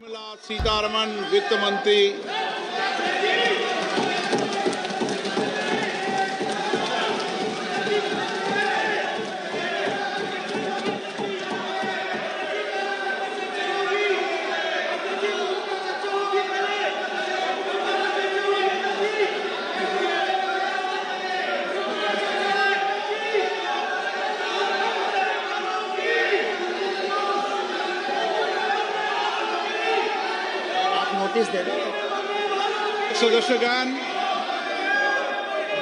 सीतारमण वित्त मंत्री सदस्यगण,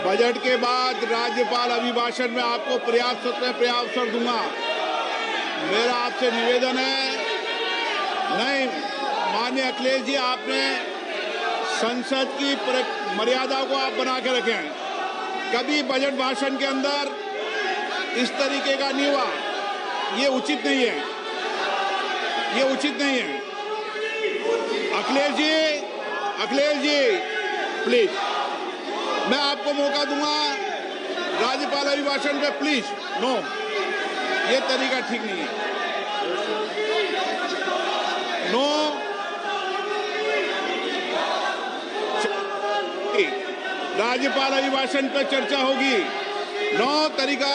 बजट के बाद राज्यपाल अभिभाषण में आपको पर्याप्त अवसर दूंगा। मेरा आपसे निवेदन है, नहीं माननीय अखिलेश जी, आपने संसद की मर्यादा को आप बना के रखें। कभी बजट भाषण के अंदर इस तरीके का नहीं हुआ, ये उचित नहीं है, ये उचित नहीं है। अखिलेश जी प्लीज, मैं आपको मौका दूंगा राज्यपाल अभिभाषण पे, प्लीज। नो, ये तरीका ठीक नहीं है। नो, राज्यपाल अभिभाषण पे चर्चा होगी। नो तरीका।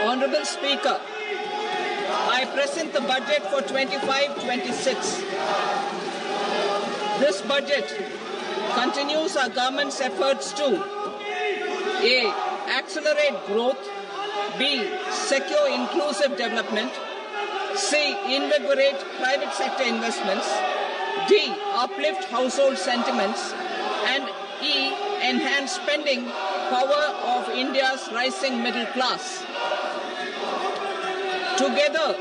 Honorable Speaker, I present the budget for 25-26. This budget continues our government's efforts to A. Accelerate growth, B. Secure inclusive development, C. Invigorate private sector investments, D. Uplift household sentiments, and E. Enhance spending power of India's rising middle class. Together,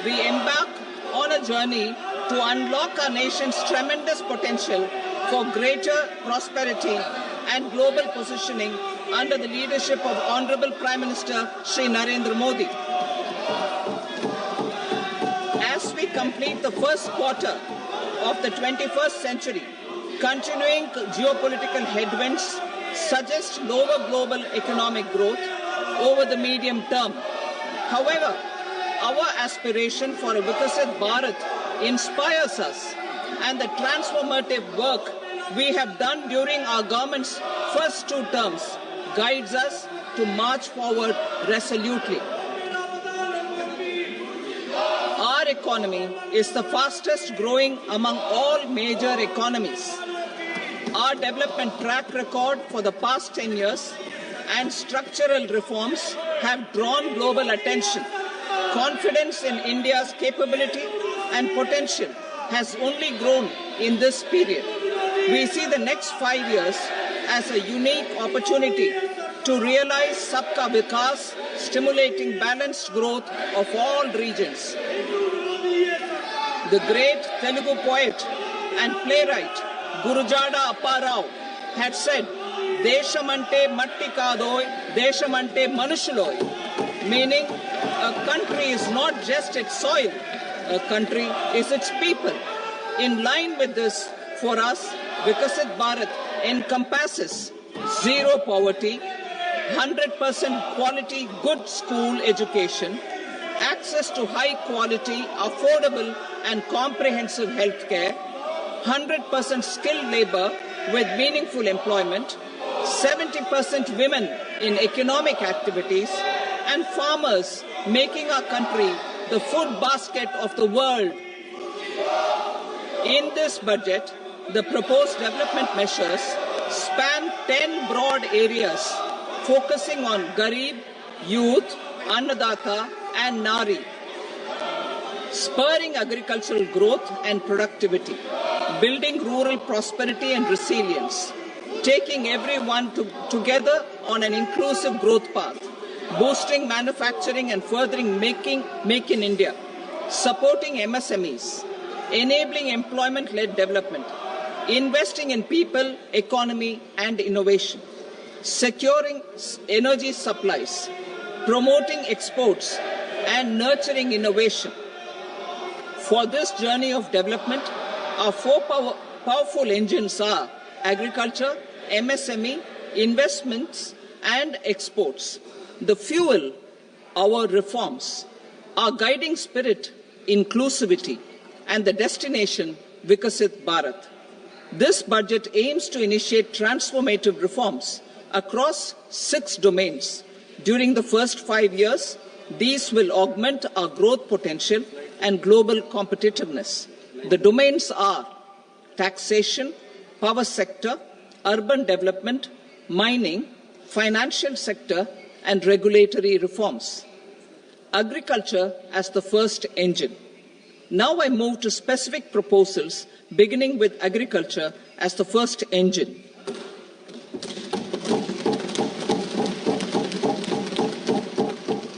we embark on a journey to unlock our nation's tremendous potential for greater prosperity and global positioning under the leadership of Honorable Prime Minister Shri Narendra Modi. As we complete the first quarter of the 21st century, continuing geopolitical headwinds suggest lower global economic growth over the medium term. However, our aspiration for a Vikasit Bharat inspires us, and the transformative work we have done during our government's first 2 terms guides us to march forward resolutely. Our economy is the fastest growing among all major economies. Our development track record for the past 10 years and structural reforms have drawn global attention. Confidence in India's capability and potential has only grown in this period. We see the next 5 years as a unique opportunity to realize Sabka Vikas, stimulating balanced growth of all regions. The great Telugu poet and playwright Gurujada Apparao had said, "Deshamante matti kadoy, deshamante manushuloy," meaning a country is not just its soil, a country is its people. In line with this, for us, Vikasit Bharat encompasses zero poverty, 100% quality good school education, access to high quality, affordable and comprehensive health care, 100% skilled labor with meaningful employment, 70% women in economic activities, and farmers making our country the food basket of the world. In this budget, the proposed development measures span 10 broad areas, focusing on Garib, youth, Annadata, and Nari, spurring agricultural growth and productivity, building rural prosperity and resilience, taking everyone together on an inclusive growth path, boosting manufacturing and furthering Make in India, supporting MSMEs, enabling employment-led development, investing in people, economy and innovation, securing energy supplies, promoting exports and nurturing innovation. For this journey of development, our 4 powerful engines are agriculture, MSME, investments and exports. The fuel, our reforms. Our guiding spirit, inclusivity, and the destination, Vikasit Bharat. This budget aims to initiate transformative reforms across 6 domains. During the first 5 years, these will augment our growth potential and global competitiveness. The domains are taxation, power sector, urban development, mining, financial sector, and regulatory reforms. Agriculture as the first engine. Now I move to specific proposals, beginning with agriculture as the first engine.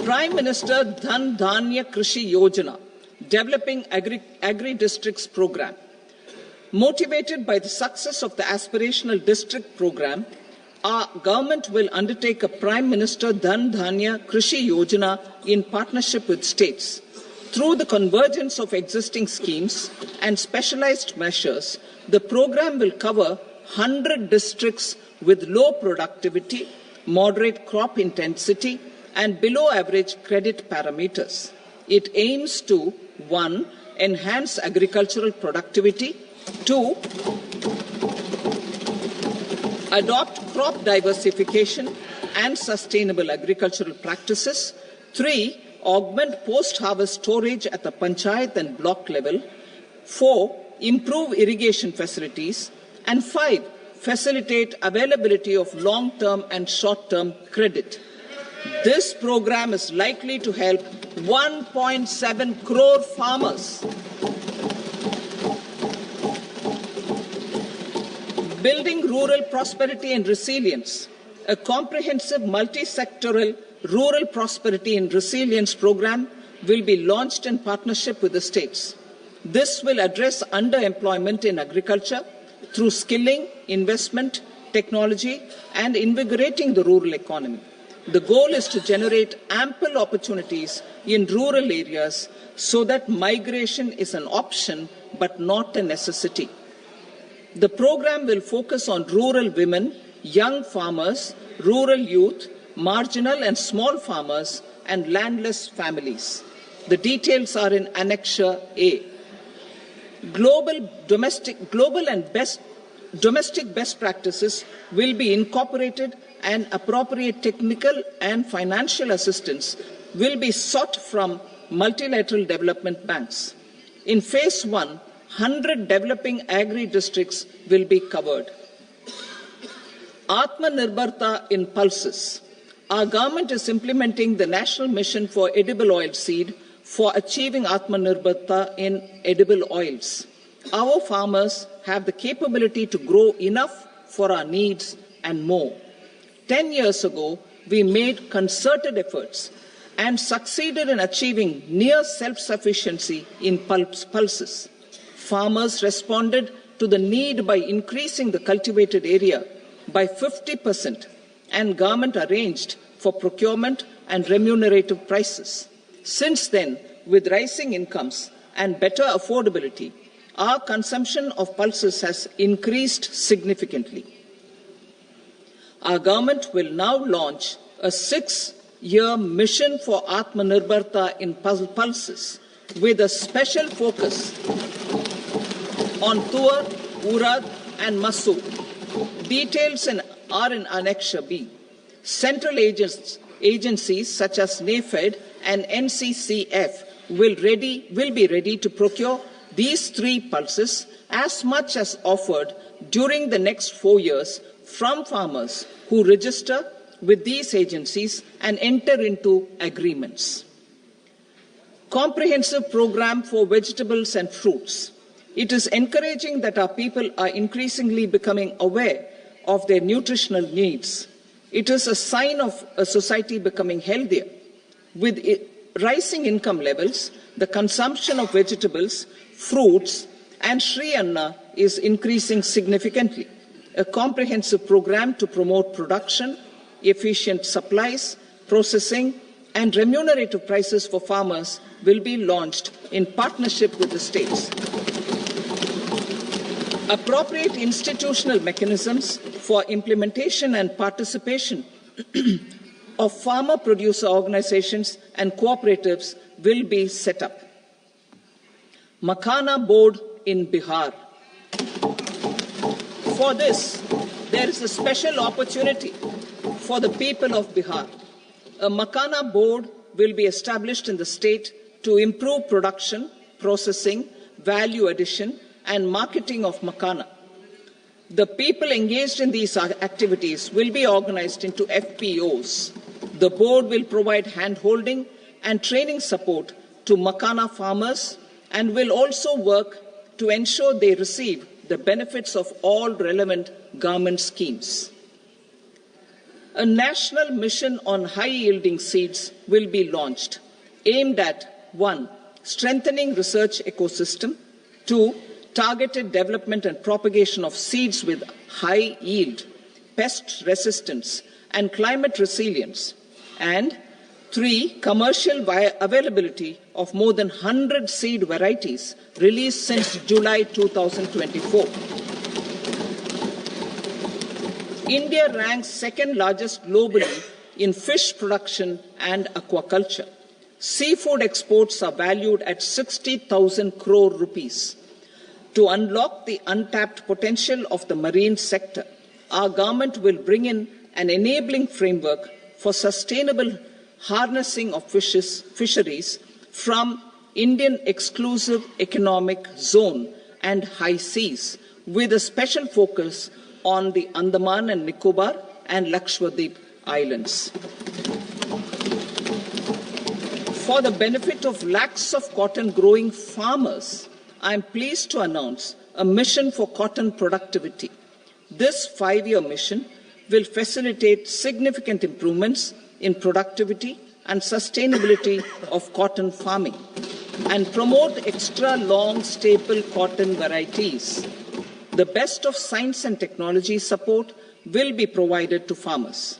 Prime Minister Dhan Dhanya Krishi Yojana, Developing Agri-Districts Program. Motivated by the success of the Aspirational District Program, our government will undertake a Prime Minister Dhan Dhanya Krishi Yojana in partnership with states. Through the convergence of existing schemes and specialized measures, the program will cover 100 districts with low productivity, moderate crop intensity, and below average credit parameters. It aims to 1. Enhance agricultural productivity, 2. Adopt crop diversification and sustainable agricultural practices, 3. Augment post-harvest storage at the panchayat and block level, 4. Improve irrigation facilities, and 5. Facilitate availability of long-term and short-term credit. This program is likely to help 1.7 crore farmers. Building rural prosperity and resilience. A comprehensive multi-sectoral rural prosperity and resilience program will be launched in partnership with the states. This will address underemployment in agriculture through skilling, investment, technology, and invigorating the rural economy. The goal is to generate ample opportunities in rural areas so that migration is an option but not a necessity. The program will focus on rural women, young farmers, rural youth, marginal and small farmers, and landless families. The details are in Annexure A. Domestic best practices will be incorporated, and appropriate technical and financial assistance will be sought from multilateral development banks. In Phase 1, 100 developing agri-districts will be covered. Atmanirbharta in pulses. Our government is implementing the National Mission for Edible Oilseed for achieving Atmanirbharta in edible oils. Our farmers have the capability to grow enough for our needs and more. 10 years ago, we made concerted efforts and succeeded in achieving near self-sufficiency in pulses. Farmers responded to the need by increasing the cultivated area by 50%, and government arranged for procurement and remunerative prices. Since then, with rising incomes and better affordability, our consumption of pulses has increased significantly. Our government will now launch a 6-year mission for Atmanirbharta in pulses with a special focus on Tuar, Urad and Masoor. Details are in Annexure B. Central agencies such as NAFED and NCCF will be ready to procure these 3 pulses as much as offered during the next 4 years from farmers who register with these agencies and enter into agreements. Comprehensive program for vegetables and fruits. It is encouraging that our people are increasingly becoming aware of their nutritional needs. It is a sign of a society becoming healthier. With rising income levels, the consumption of vegetables, fruits, and Shri Anna is increasing significantly. A comprehensive program to promote production, efficient supplies, processing, and remunerative prices for farmers will be launched in partnership with the states. Appropriate institutional mechanisms for implementation and participation of farmer producer organizations and cooperatives will be set up. Makhana Board in Bihar. For this, there is a special opportunity for the people of Bihar. A Makhana Board will be established in the state to improve production, processing, value addition, and marketing of Makhana. The people engaged in these activities will be organized into FPOs. The board will provide hand-holding and training support to Makhana farmers and will also work to ensure they receive the benefits of all relevant government schemes. A national mission on high-yielding seeds will be launched, aimed at 1. Strengthening research ecosystem, 2. Targeted development and propagation of seeds with high yield, pest resistance, and climate resilience, and 3. Commercial availability of more than 100 seed varieties released since July 2024. India ranks second largest globally in fish production and aquaculture. Seafood exports are valued at 60,000 crore rupees. To unlock the untapped potential of the marine sector, our government will bring in an enabling framework for sustainable harnessing of fisheries from Indian exclusive economic zone and high seas, with a special focus on the Andaman and Nicobar and Lakshadweep Islands. For the benefit of lakhs of cotton growing farmers, I am pleased to announce a mission for cotton productivity. This 5-year mission will facilitate significant improvements in productivity and sustainability of cotton farming and promote extra long staple cotton varieties. The best of science and technology support will be provided to farmers.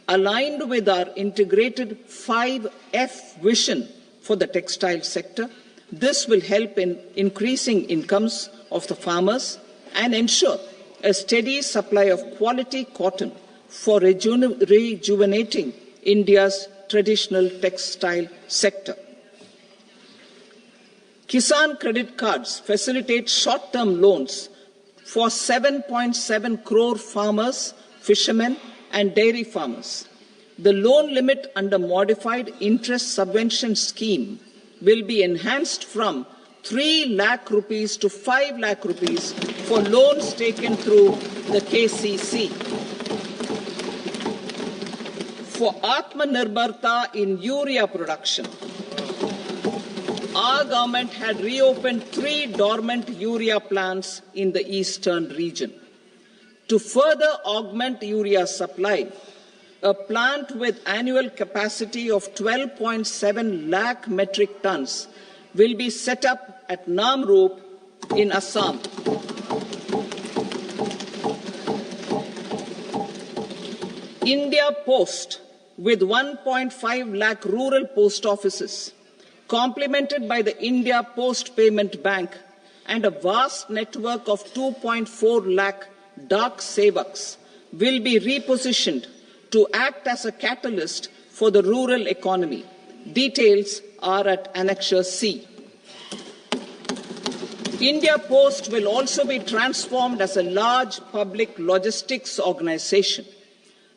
Aligned with our integrated 5F vision for the textile sector, this will help in increasing incomes of the farmers and ensure a steady supply of quality cotton for rejuvenating India's traditional textile sector. Kisan credit cards facilitate short-term loans for 7.7 crore farmers, fishermen, and dairy farmers. The loan limit under modified interest subvention scheme will be enhanced from 3 lakh rupees to 5 lakh rupees for loans taken through the KCC. For Atmanirbharta in urea production, our government had reopened 3 dormant urea plants in the eastern region. To further augment urea supply, a plant with annual capacity of 12.7 lakh metric tons will be set up at Namrup in Assam. India Post, with 1.5 lakh rural post offices, complemented by the India Post Payment Bank and a vast network of 2.4 lakh Dak Sevaks, will be repositioned to act as a catalyst for the rural economy. Details are at Annexure C. India Post will also be transformed as a large public logistics organization.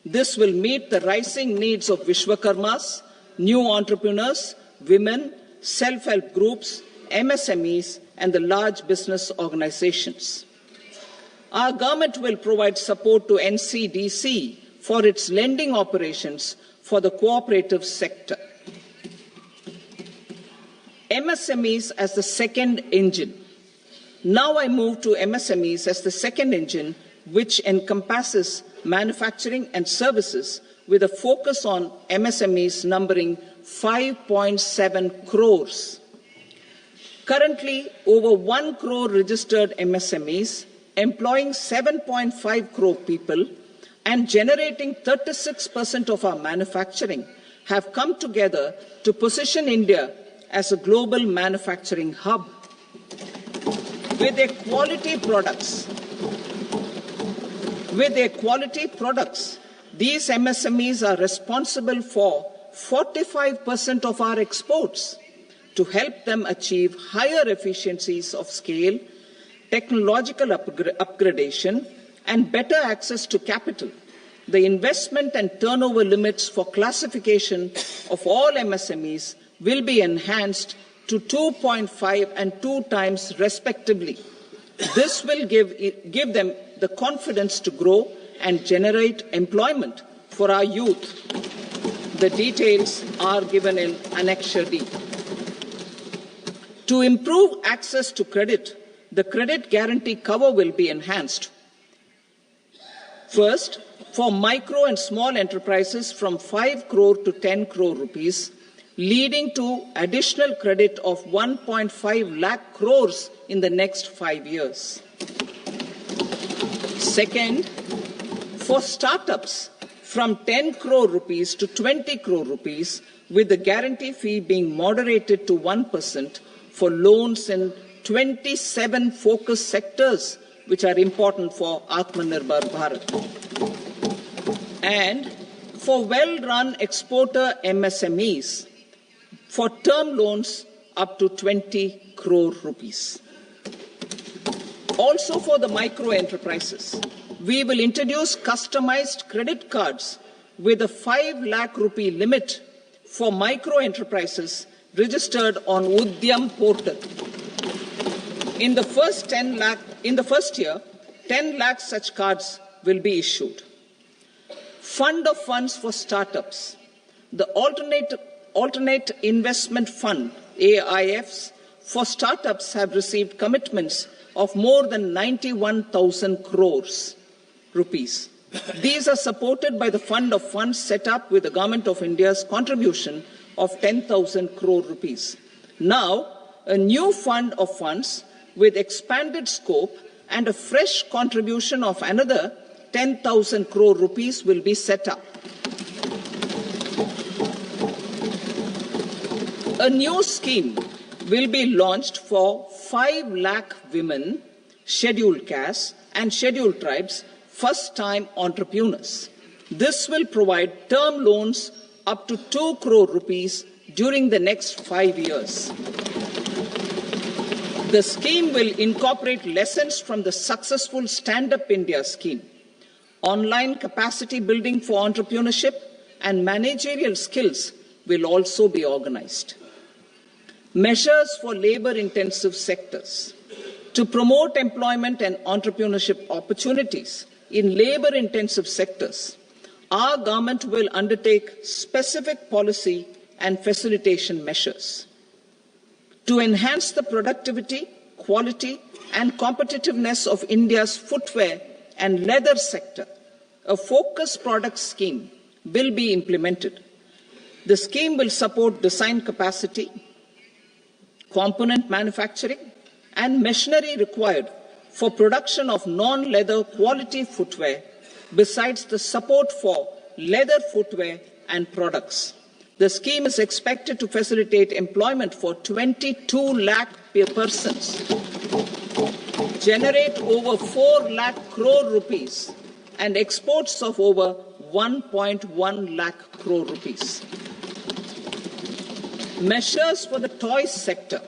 This will meet the rising needs of Vishwakarmas, new entrepreneurs, women, self-help groups, MSMEs, and the large business organizations. Our government will provide support to NCDC for its lending operations for the cooperative sector. MSMEs as the second engine. Now I move to MSMEs as the second engine, which encompasses manufacturing and services with a focus on MSMEs numbering 5.7 crores. Currently, over 1 crore registered MSMEs, employing 7.5 crore people and generating 36% of our manufacturing, have come together to position India as a global manufacturing hub. With their quality products, These MSMEs are responsible for 45% of our exports. To help them achieve higher efficiencies of scale, technological upgradation, and better access to capital, the investment and turnover limits for classification of all MSMEs will be enhanced to 2.5 and 2 times respectively. This will give them the confidence to grow and generate employment for our youth. The details are given in Annexure D. To improve access to credit, the credit guarantee cover will be enhanced. First, for micro and small enterprises from 5 crore to 10 crore rupees, leading to additional credit of 1.5 lakh crores in the next 5 years. Second, for startups from 10 crore rupees to 20 crore rupees, with the guarantee fee being moderated to 1% for loans in 27 focus sectors which are important for Atmanirbhar Bharat. And for well-run exporter MSMEs, for term loans up to 20 crore rupees. Also for the micro enterprises, we will introduce customized credit cards with a 5 lakh rupee limit for micro enterprises registered on Udyam portal. In the first year, 10 lakh such cards will be issued. Fund of funds for startups. The Alternate Investment Fund, AIFs, for startups have received commitments of more than 91,000 crores rupees. These are supported by the fund of funds set up with the Government of India's contribution of 10,000 crore rupees. Now, a new fund of funds with expanded scope and a fresh contribution of another 10,000 crore rupees will be set up. A new scheme will be launched for 5 lakh women, scheduled castes and scheduled tribes, first-time entrepreneurs. This will provide term loans up to 2 crore rupees during the next 5 years. The scheme will incorporate lessons from the successful Stand Up India scheme. Online capacity building for entrepreneurship and managerial skills will also be organized. Measures for labor-intensive sectors. To promote employment and entrepreneurship opportunities in labor-intensive sectors, our government will undertake specific policy and facilitation measures. To enhance the productivity, quality, and competitiveness of India's footwear and leather sector, a focus product scheme will be implemented. The scheme will support design capacity, component manufacturing, and machinery required for production of non-leather quality footwear, besides the support for leather footwear and products. The scheme is expected to facilitate employment for 22 lakh persons, generate over 4 lakh crore rupees, and exports of over 1.1 lakh crore rupees. Measures for the toys sector.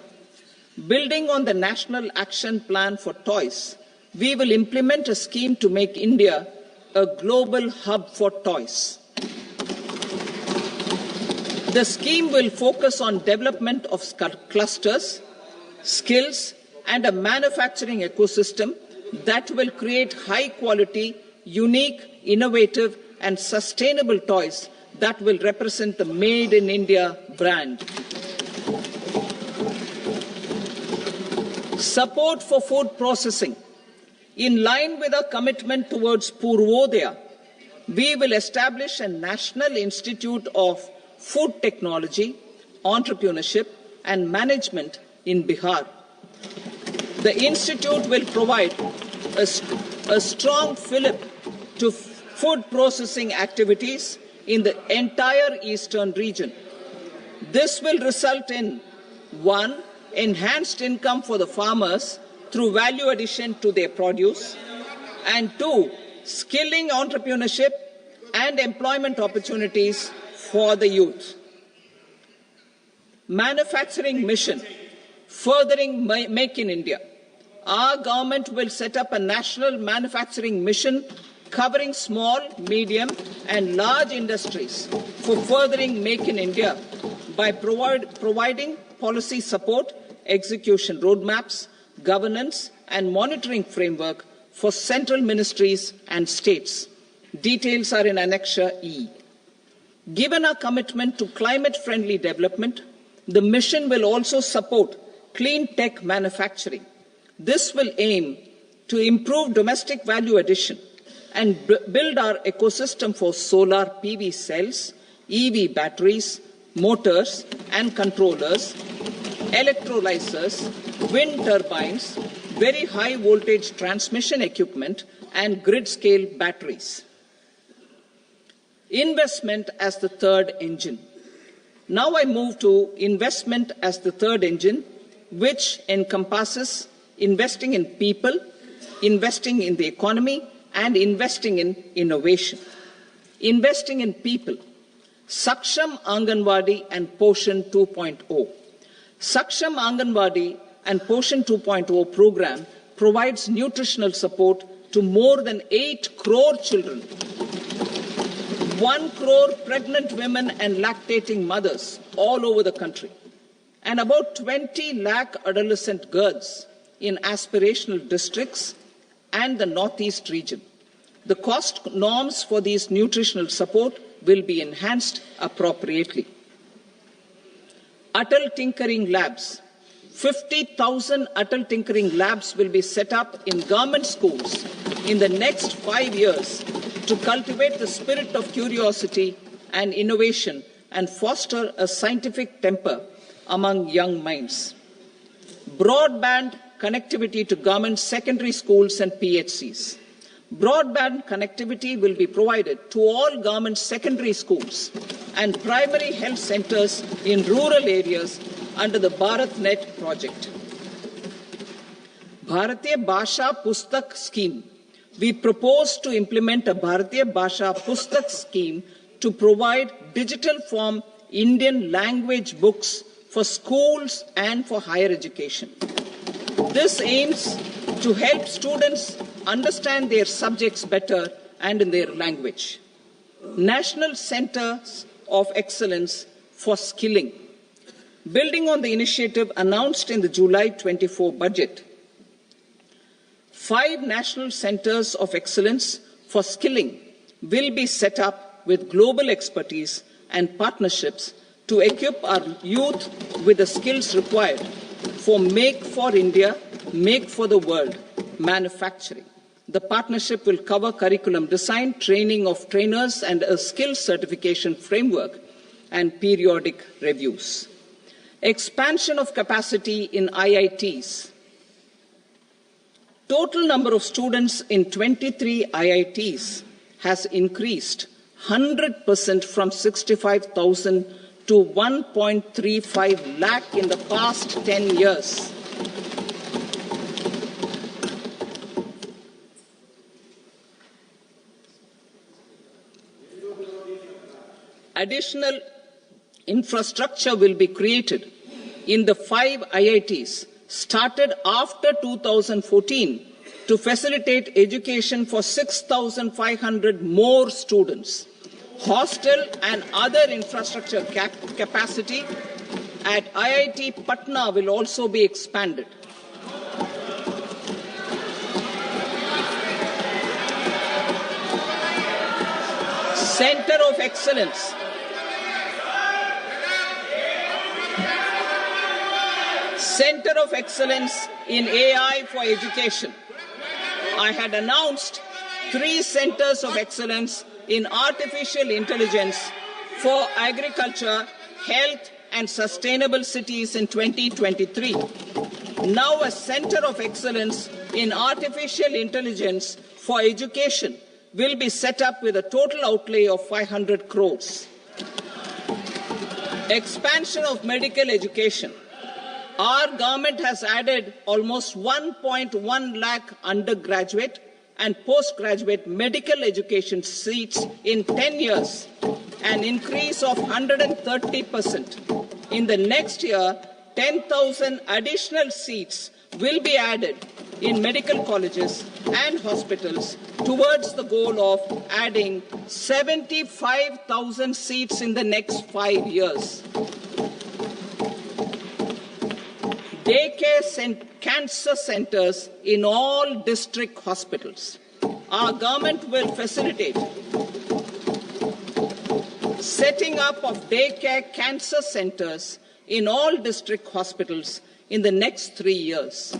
Building on the National Action Plan for Toys, we will implement a scheme to make India a global hub for toys. The scheme will focus on development of clusters, skills, and a manufacturing ecosystem that will create high-quality, unique, innovative, and sustainable toys that will represent the Made in India brand. Support for food processing. In line with our commitment towards Purvodaya, we will establish a National Institute of Food Technology, Entrepreneurship and Management in Bihar. The institute will provide a strong fillip to food processing activities in the entire eastern region. This will result in 1. Enhanced income for the farmers through value addition to their produce, and 2. Skilling entrepreneurship and employment opportunities for the youth. Manufacturing mission, furthering Make in India. Our government will set up a national manufacturing mission covering small, medium and large industries for furthering Make in India by providing policy support, execution roadmaps, governance and monitoring framework for central ministries and states. Details are in Annexure E. Given our commitment to climate-friendly development, the mission will also support clean tech manufacturing. This will aim to improve domestic value addition and build our ecosystem for solar PV cells, EV batteries, motors and controllers, electrolyzers, wind turbines, very high voltage transmission equipment and grid-scale batteries. Investment as the third engine. Now I move to investment as the third engine, which encompasses investing in people, investing in the economy, and investing in innovation. Investing in people. Saksham Anganwadi and Poshan 2.0. Saksham Anganwadi and Poshan 2.0 program provides nutritional support to more than 8 crore children, 1 crore pregnant women and lactating mothers all over the country, and about 20 lakh adolescent girls in aspirational districts and the Northeast region. The cost norms for these nutritional support will be enhanced appropriately. Atal Tinkering Labs. 50,000 Atal Tinkering Labs will be set up in government schools in the next 5 years to cultivate the spirit of curiosity and innovation and foster a scientific temper among young minds. Broadband connectivity to government secondary schools and PHCs. Broadband connectivity will be provided to all government secondary schools and primary health centers in rural areas under the BharatNet project. Bharatiya Bhasha Pustak Scheme. We propose to implement a Bharatiya Bhasha Pustak scheme to provide digital form Indian language books for schools and for higher education. This aims to help students understand their subjects better and in their language. National Centers of Excellence for Skilling. Building on the initiative announced in the July 24 budget, 5 national centers of excellence for skilling will be set up with global expertise and partnerships to equip our youth with the skills required for Make for India, Make for the World manufacturing. The partnership will cover curriculum design, training of trainers, and a skills certification framework and periodic reviews. Expansion of capacity in IITs. Total number of students in 23 IITs has increased 100% from 65,000 to 1.35 lakh in the past 10 years. Additional infrastructure will be created in the 5 IITs started after 2014 to facilitate education for 6,500 more students. Hostel and other infrastructure capacity at IIT Patna will also be expanded. Center of Excellence. Center of Excellence in AI for Education. I had announced 3 centers of excellence in artificial intelligence for agriculture, health and sustainable cities in 2023. Now a center of excellence in artificial intelligence for education will be set up with a total outlay of 500 crores. Expansion of medical education. Our government has added almost 1.1 lakh undergraduate and postgraduate medical education seats in 10 years, an increase of 130%. In the next year, 10,000 additional seats will be added in medical colleges and hospitals towards the goal of adding 75,000 seats in the next 5 years. Daycare cancer centers in all district hospitals. Our government will facilitate setting up of daycare cancer centers in all district hospitals in the next 3 years.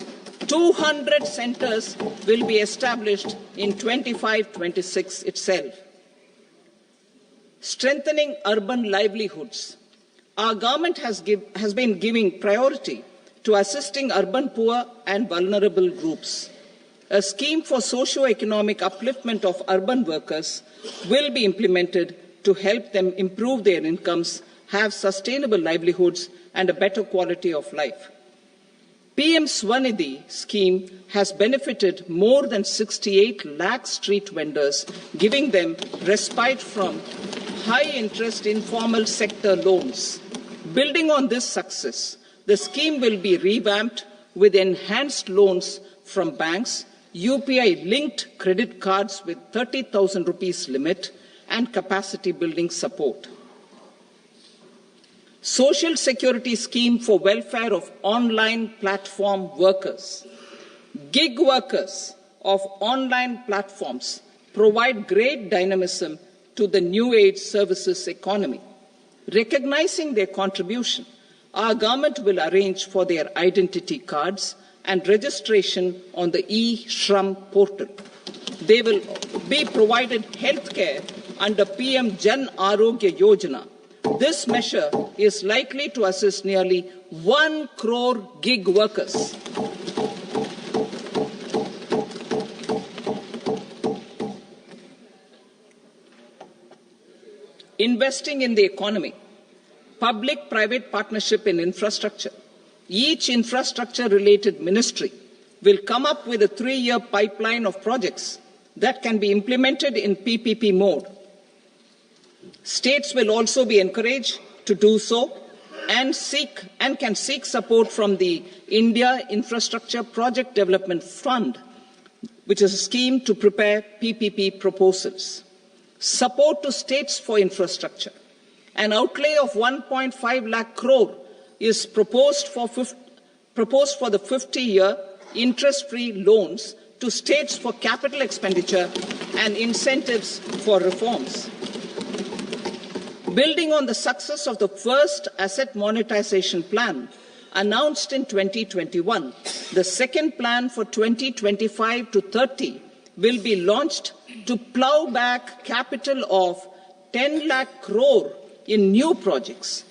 200 centers will be established in 25-26 itself. Strengthening urban livelihoods. Our government has been giving priority to assisting urban poor and vulnerable groups. A scheme for socio-economic upliftment of urban workers will be implemented to help them improve their incomes, have sustainable livelihoods, and a better quality of life. PM Swanidhi scheme has benefited more than 68 lakh street vendors, giving them respite from high-interest informal sector loans. Building on this success, the scheme will be revamped with enhanced loans from banks, UPI-linked credit cards with 30,000 rupees limit, and capacity building support. Social Security Scheme for welfare of online platform workers. Gig workers of online platforms provide great dynamism to the new age services economy. Recognizing their contribution, our government will arrange for their identity cards and registration on the e-Shram portal. They will be provided healthcare under PM Jan Arogya Yojana. This measure is likely to assist nearly 1 crore gig workers. Investing in the economy. Public-private partnership in infrastructure. Each infrastructure-related ministry will come up with a 3-year pipeline of projects that can be implemented in PPP mode. States will also be encouraged to do so and can seek support from the India Infrastructure Project Development Fund, which is a scheme to prepare PPP proposals. Support to states for infrastructure. An outlay of 1.5 lakh crore is proposed for the 50-year interest-free loans to states for capital expenditure and incentives for reforms. Building on the success of the first asset monetization plan announced in 2021, the second plan for 2025 to 30 will be launched to plough back capital of 10 lakh crore in new projects.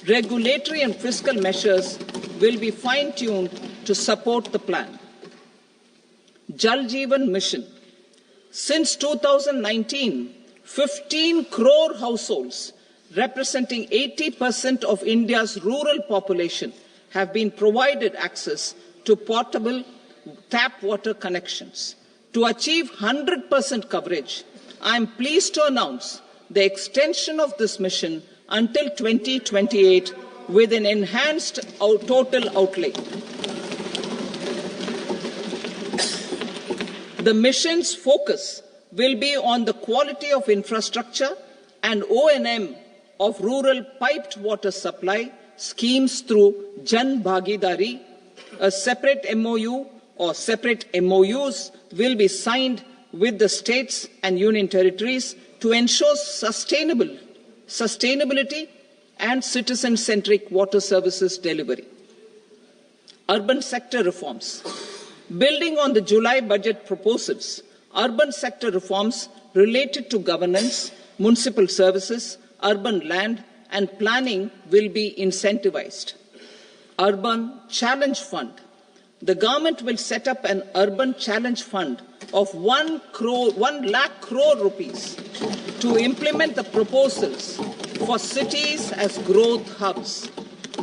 Regulatory and fiscal measures will be fine-tuned to support the plan. Jal Jeevan Mission. Since 2019, 15 crore households representing 80% of India's rural population have been provided access to portable tap water connections. To achieve 100% coverage, I am pleased to announce the extension of this mission until 2028 with an enhanced total outlay. The mission's focus will be on the quality of infrastructure and O&M of rural piped water supply schemes through Jan Bhagidari. A separate MOU or separate MOUs will be signed with the states and union territories to ensure sustainability and citizen-centric water services delivery. Urban sector reforms. Building on the July budget proposals, urban sector reforms related to governance, municipal services, urban land and planning will be incentivized. Urban Challenge Fund. The government will set up an urban challenge fund of 1 lakh crore rupees to implement the proposals for cities as growth hubs,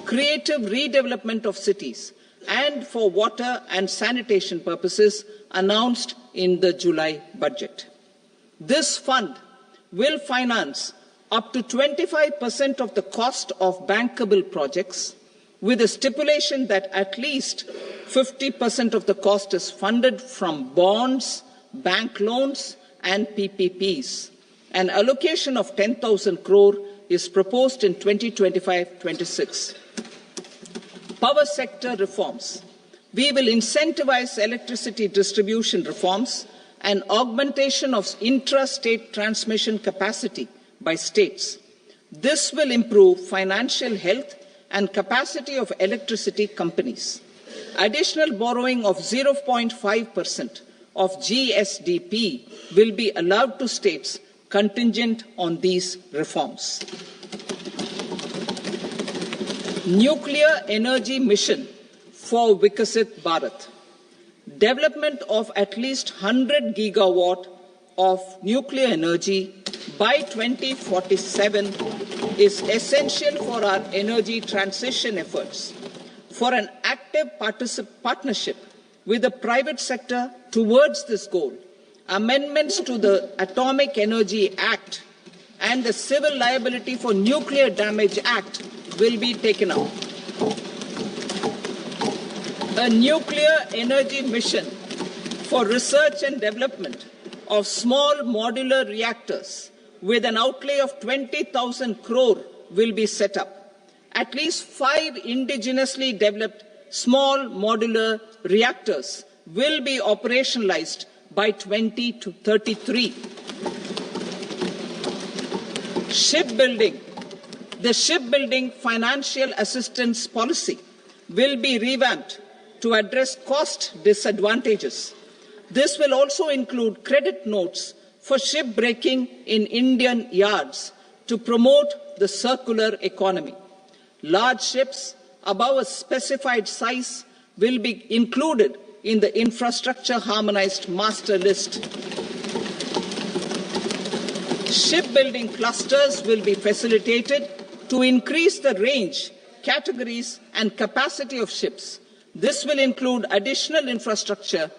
creative redevelopment of cities, and for water and sanitation purposes announced in the July budget. This fund will finance up to 25% of the cost of bankable projects, with a stipulation that at least 50% of the cost is funded from bonds, bank loans, and PPPs. An allocation of 10,000 crore is proposed in 2025-26. Power sector reforms. We will incentivize electricity distribution reforms and augmentation of intra-state transmission capacity by states. This will improve financial health and capacity of electricity companies. Additional borrowing of 0.5% of GSDP will be allowed to states contingent on these reforms. Nuclear energy mission for Vikasit Bharat. Development of at least 100 gigawatt of nuclear energy by 2047 is essential for our energy transition efforts. For an active partnership with the private sector towards this goal, amendments to the Atomic Energy Act and the Civil Liability for Nuclear Damage Act will be taken up. A nuclear energy mission for research and development of small modular reactors with an outlay of 20,000 crore will be set up. At least 5 indigenously developed small modular reactors will be operationalized by 2033. Shipbuilding. The shipbuilding financial assistance policy will be revamped to address cost disadvantages. This will also include credit notes for shipbreaking in Indian yards to promote the circular economy. Large ships above a specified size will be included in the infrastructure harmonized master list. Shipbuilding clusters will be facilitated to increase the range, categories, and capacity of ships. This will include additional infrastructure,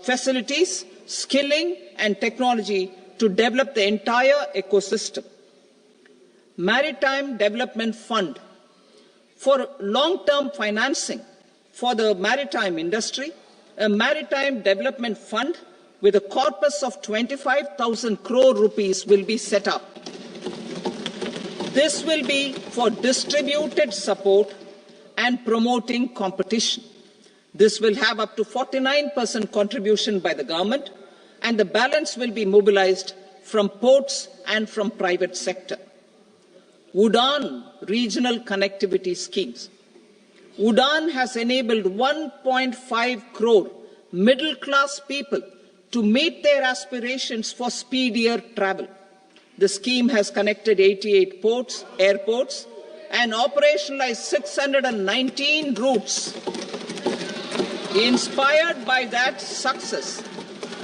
facilities, skilling, and technology to develop the entire ecosystem. Maritime Development Fund. For long-term financing for the maritime industry, a Maritime Development Fund with a corpus of 25,000 crore rupees will be set up. This will be for distributed support and promoting competition. This will have up to 49% contribution by the government, and the balance will be mobilized from ports and from private sector. UDAN regional connectivity schemes. UDAN has enabled 1.5 crore middle-class people to meet their aspirations for speedier travel. The scheme has connected 88 airports, and operationalized 619 routes. Inspired by that success,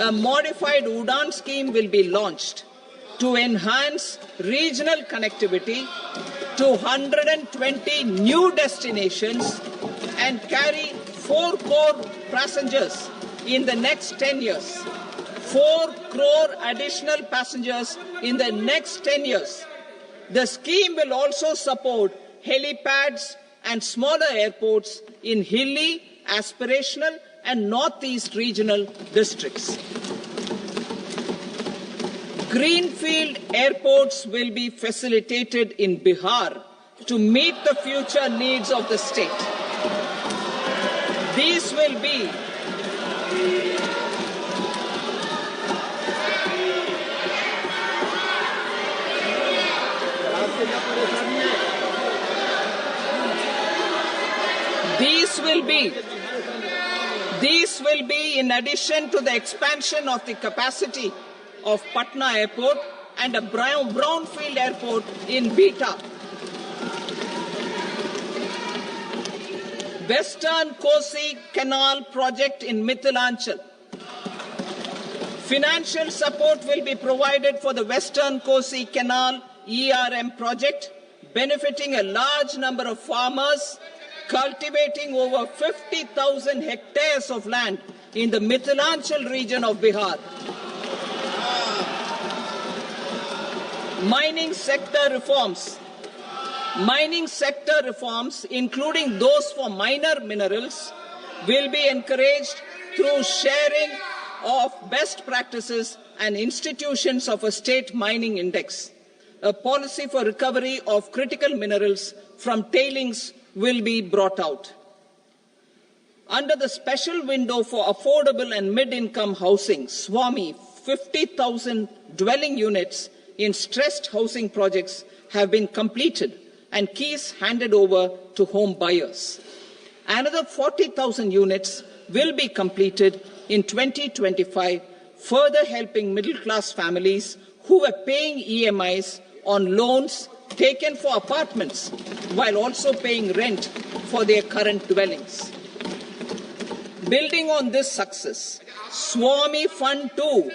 a modified UDAN scheme will be launched to enhance regional connectivity to 120 new destinations and carry 4 crore passengers in the next 10 years. 4 crore additional passengers in the next 10 years. The scheme will also support helipads and smaller airports in hilly, aspirational, and northeast regional districts. Greenfield airports will be facilitated in Bihar to meet the future needs of the state. These will be These will be in addition to the expansion of the capacity of Patna Airport and a brownfield airport in Beta. Western Kosi Canal project in Mithilanchal. Financial support will be provided for the Western Kosi Canal ERM project, benefiting a large number of farmers, cultivating over 50,000 hectares of land in the Mithilanchal region of Bihar. Mining sector reforms, including those for minor minerals, will be encouraged through sharing of best practices and institutions of a state mining index. A policy for recovery of critical minerals from tailings will be brought out. Under the special window for affordable and mid-income housing, SWAMI, 50,000 dwelling units in stressed housing projects have been completed and keys handed over to home buyers. Another 40,000 units will be completed in 2025, further helping middle-class families who were paying EMIs on loans taken for apartments while also paying rent for their current dwellings. Building on this success, SWAMI Fund 2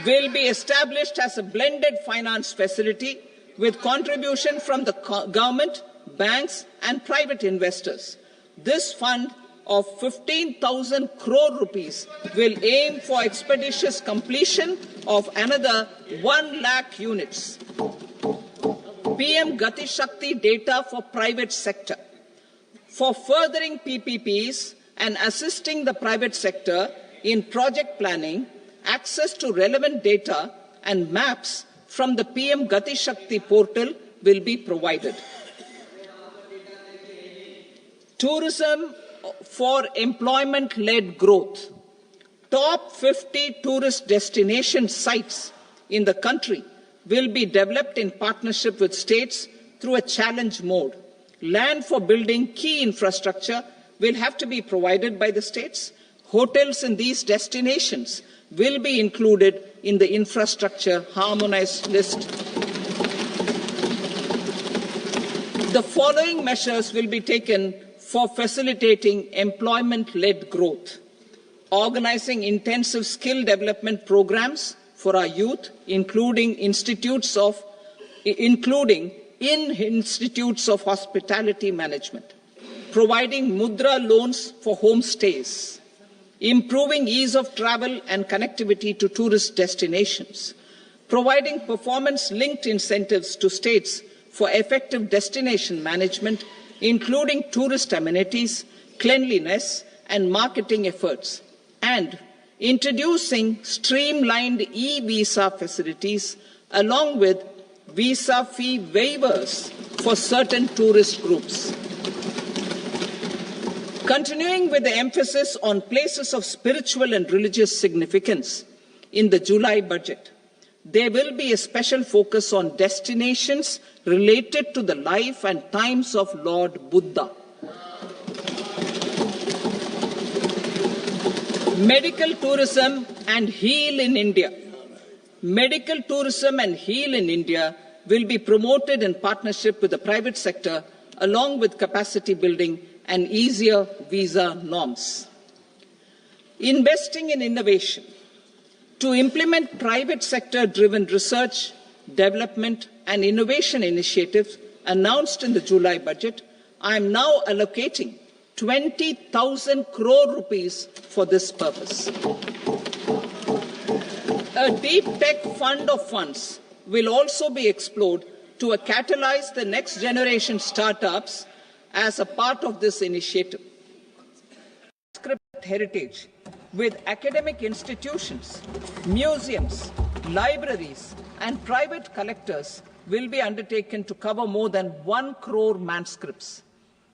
will be established as a blended finance facility with contribution from the government, banks and private investors. This fund of 15,000 crore rupees will aim for expeditious completion of another 1 lakh units. PM Gati Shakti data for private sector. For furthering PPPs and assisting the private sector in project planning, access to relevant data and maps from the PM Gati Shakti portal will be provided. Tourism for employment-led growth. Top 50 tourist destination sites in the country will be developed in partnership with states through a challenge mode. Land for building key infrastructure will have to be provided by the states. Hotels in these destinations will be included in the infrastructure harmonized list. The following measures will be taken for facilitating employment-led growth. Organizing intensive skill development programs for our youth, including in institutes of hospitality management. Providing mudra loans for homestays. Improving ease of travel and connectivity to tourist destinations. Providing performance-linked incentives to states for effective destination management, including tourist amenities, cleanliness and marketing efforts, and introducing streamlined e-visa facilities along with visa fee waivers for certain tourist groups. Continuing with the emphasis on places of spiritual and religious significance, in the July budget, there will be a special focus on destinations related to the life and times of Lord Buddha. Medical tourism and heal in India. Medical tourism and heal in India will be promoted in partnership with the private sector, along with capacity building and easier visa norms. Investing in innovation. To implement private sector-driven research, development and innovation initiatives announced in the July budget, I am now allocating 20,000 crore rupees for this purpose. A deep tech fund of funds will also be explored to catalyze the next generation startups as a part of this initiative. Heritage with academic institutions, museums, libraries and private collectors will be undertaken to cover more than 1 crore manuscripts.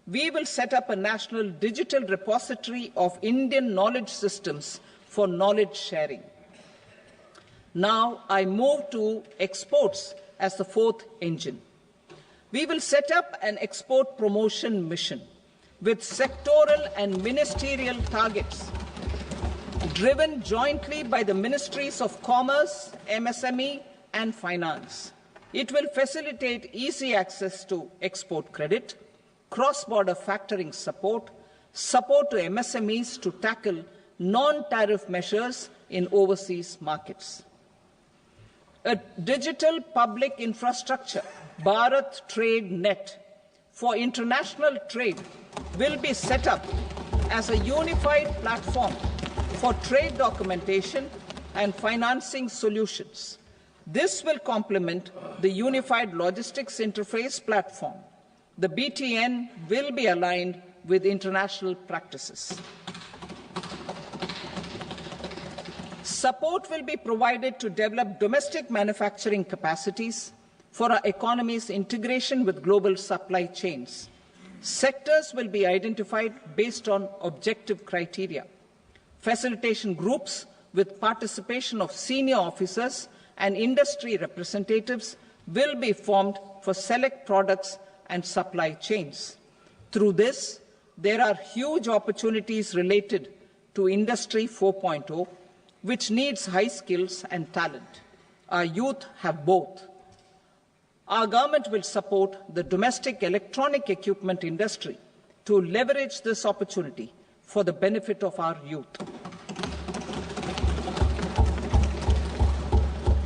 We will set up a national digital repository of Indian knowledge systems for knowledge sharing. Now I move to exports as the fourth engine. We will set up an export promotion mission with sectoral and ministerial targets driven jointly by the Ministries of Commerce, MSME and Finance. It will facilitate easy access to export credit, cross-border factoring support, support to MSMEs to tackle non-tariff measures in overseas markets. A digital public infrastructure, Bharat Trade Net, for international trade will be set up as a unified platform for trade documentation and financing solutions. This will complement the Unified Logistics Interface Platform. The BTN will be aligned with international practices. Support will be provided to develop domestic manufacturing capacities for our economy's integration with global supply chains. Sectors will be identified based on objective criteria. Facilitation groups with participation of senior officers and industry representatives will be formed for select products and supply chains. Through this, there are huge opportunities related to Industry 4.0, which needs high skills and talent. Our youth have both. Our government will support the domestic electronic equipment industry to leverage this opportunity for the benefit of our youth.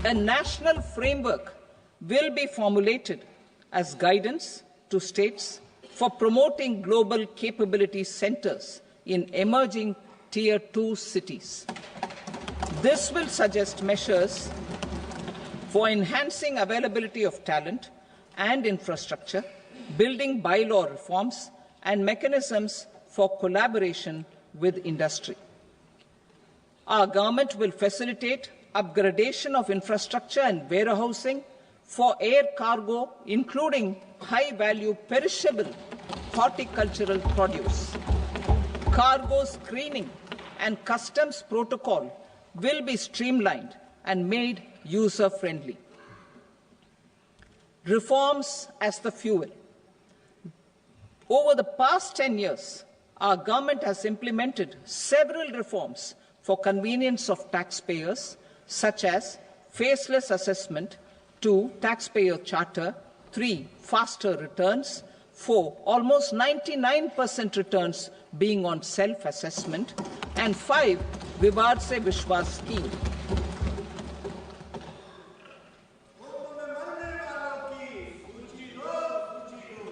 A national framework will be formulated as guidance to states for promoting global capability centers in emerging Tier 2 cities. This will suggest measures for enhancing availability of talent and infrastructure, building bylaw reforms, and mechanisms for collaboration with industry. Our government will facilitate upgradation of infrastructure and warehousing for air cargo, including high-value perishable horticultural produce. Cargo screening and customs protocol will be streamlined and made user-friendly. Reforms as the fuel. Over the past 10 years, our government has implemented several reforms for convenience of taxpayers, such as faceless assessment, 2, taxpayer charter, 3, faster returns, 4, almost 99% returns being on self-assessment, and 5, Vivad Se Vishwas scheme.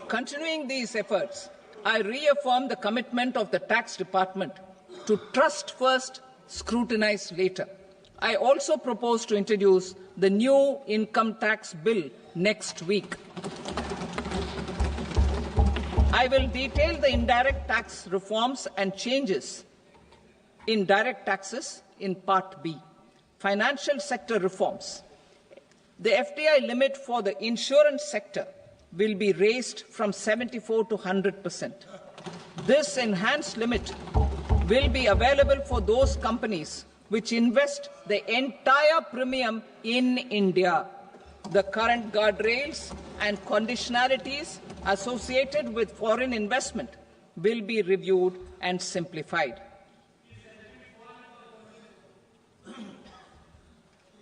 Continuing these efforts, I reaffirm the commitment of the Tax Department to trust first, scrutinize later. I also propose to introduce the new income tax bill next week. I will detail the indirect tax reforms and changes in direct taxes in Part B. Financial sector reforms. The FDI limit for the insurance sector will be raised from 74 to 100%. This enhanced limit will be available for those companies which invest the entire premium in India. The current guardrails and conditionalities associated with foreign investment will be reviewed and simplified.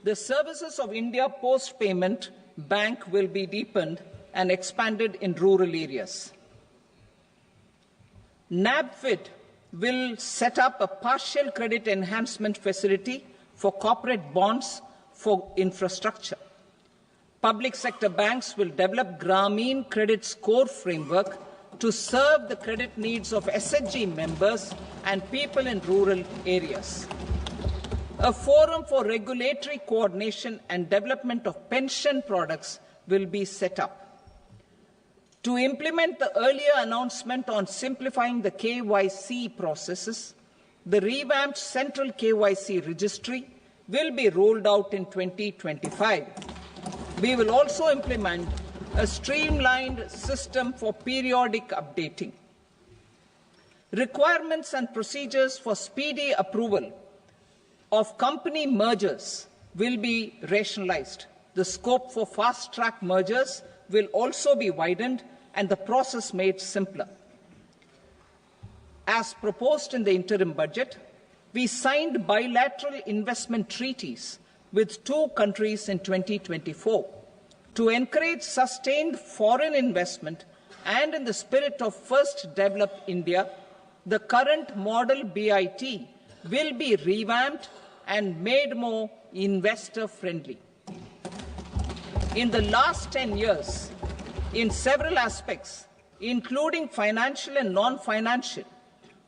The services of India Post Payment Bank will be deepened and expanded in rural areas. NABFID will set up a partial credit enhancement facility for corporate bonds for infrastructure. Public sector banks will develop Grameen Credit Score framework to serve the credit needs of SHG members and people in rural areas. A forum for regulatory coordination and development of pension products will be set up. To implement the earlier announcement on simplifying the KYC processes, the revamped Central KYC Registry will be rolled out in 2025. We will also implement a streamlined system for periodic updating. Requirements and procedures for speedy approval of company mergers will be rationalized. The scope for fast-track mergers will also be widened and the process made simpler. As proposed in the interim budget, we signed bilateral investment treaties with 2 countries in 2024 to encourage sustained foreign investment, and in the spirit of First Develop India, the current model BIT will be revamped and made more investor-friendly. In the last 10 years, in several aspects, including financial and non-financial,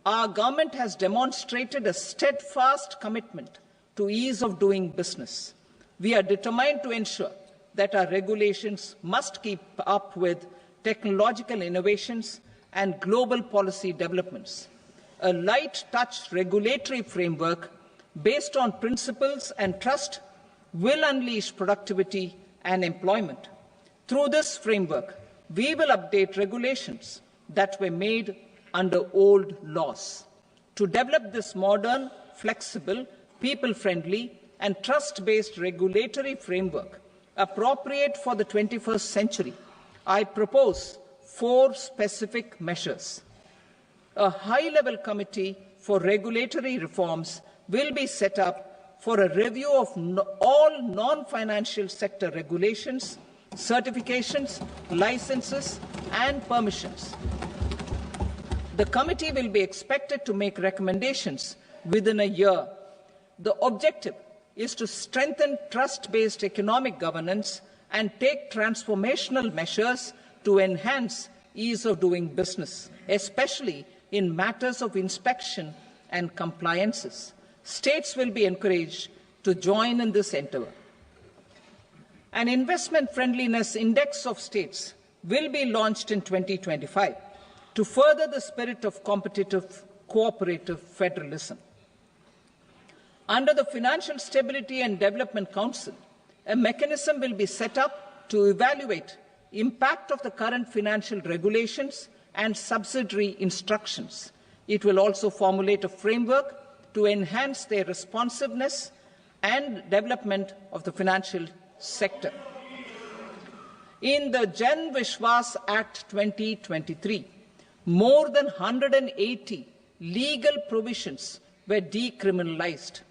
Our government has demonstrated a steadfast commitment to ease of doing business. We are determined to ensure that our regulations must keep up with technological innovations and global policy developments. A light-touch regulatory framework based on principles and trust will unleash productivity and employment. Through this framework, we will update regulations that were made under old laws. To develop this modern, flexible, people-friendly and trust-based regulatory framework appropriate for the 21st century, I propose 4 specific measures. A high-level committee for regulatory reforms will be set up for a review of all non-financial sector regulations, certifications, licenses and permissions. The committee will be expected to make recommendations within a year. The objective is to strengthen trust-based economic governance and take transformational measures to enhance ease of doing business, especially in matters of inspection and compliances. States will be encouraged to join in this endeavour. An investment friendliness index of states will be launched in 2025 to further the spirit of competitive, cooperative federalism. Under the Financial Stability and Development Council, a mechanism will be set up to evaluate impact of the current financial regulations and subsidiary instructions. It will also formulate a framework to enhance their responsiveness and development of the financial sector. In the Jan Vishwas Act 2023, more than 180 legal provisions were decriminalized.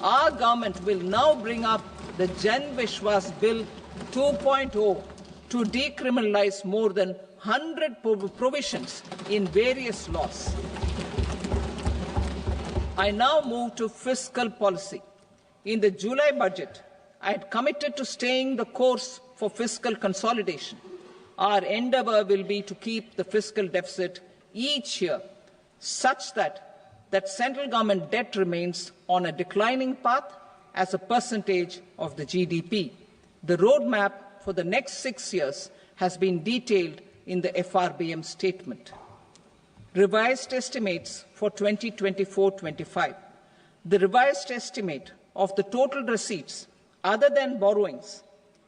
Our government will now bring up the Jan Vishwas Bill 2.0 to decriminalize more than 100 provisions in various laws. I now move to fiscal policy. In the July budget, I had committed to staying the course for fiscal consolidation. Our endeavour will be to keep the fiscal deficit each year such that central government debt remains on a declining path as a percentage of the GDP. The roadmap for the next 6 years has been detailed in the FRBM statement. Revised estimates for 2024-25. The revised estimate of the total receipts other than borrowings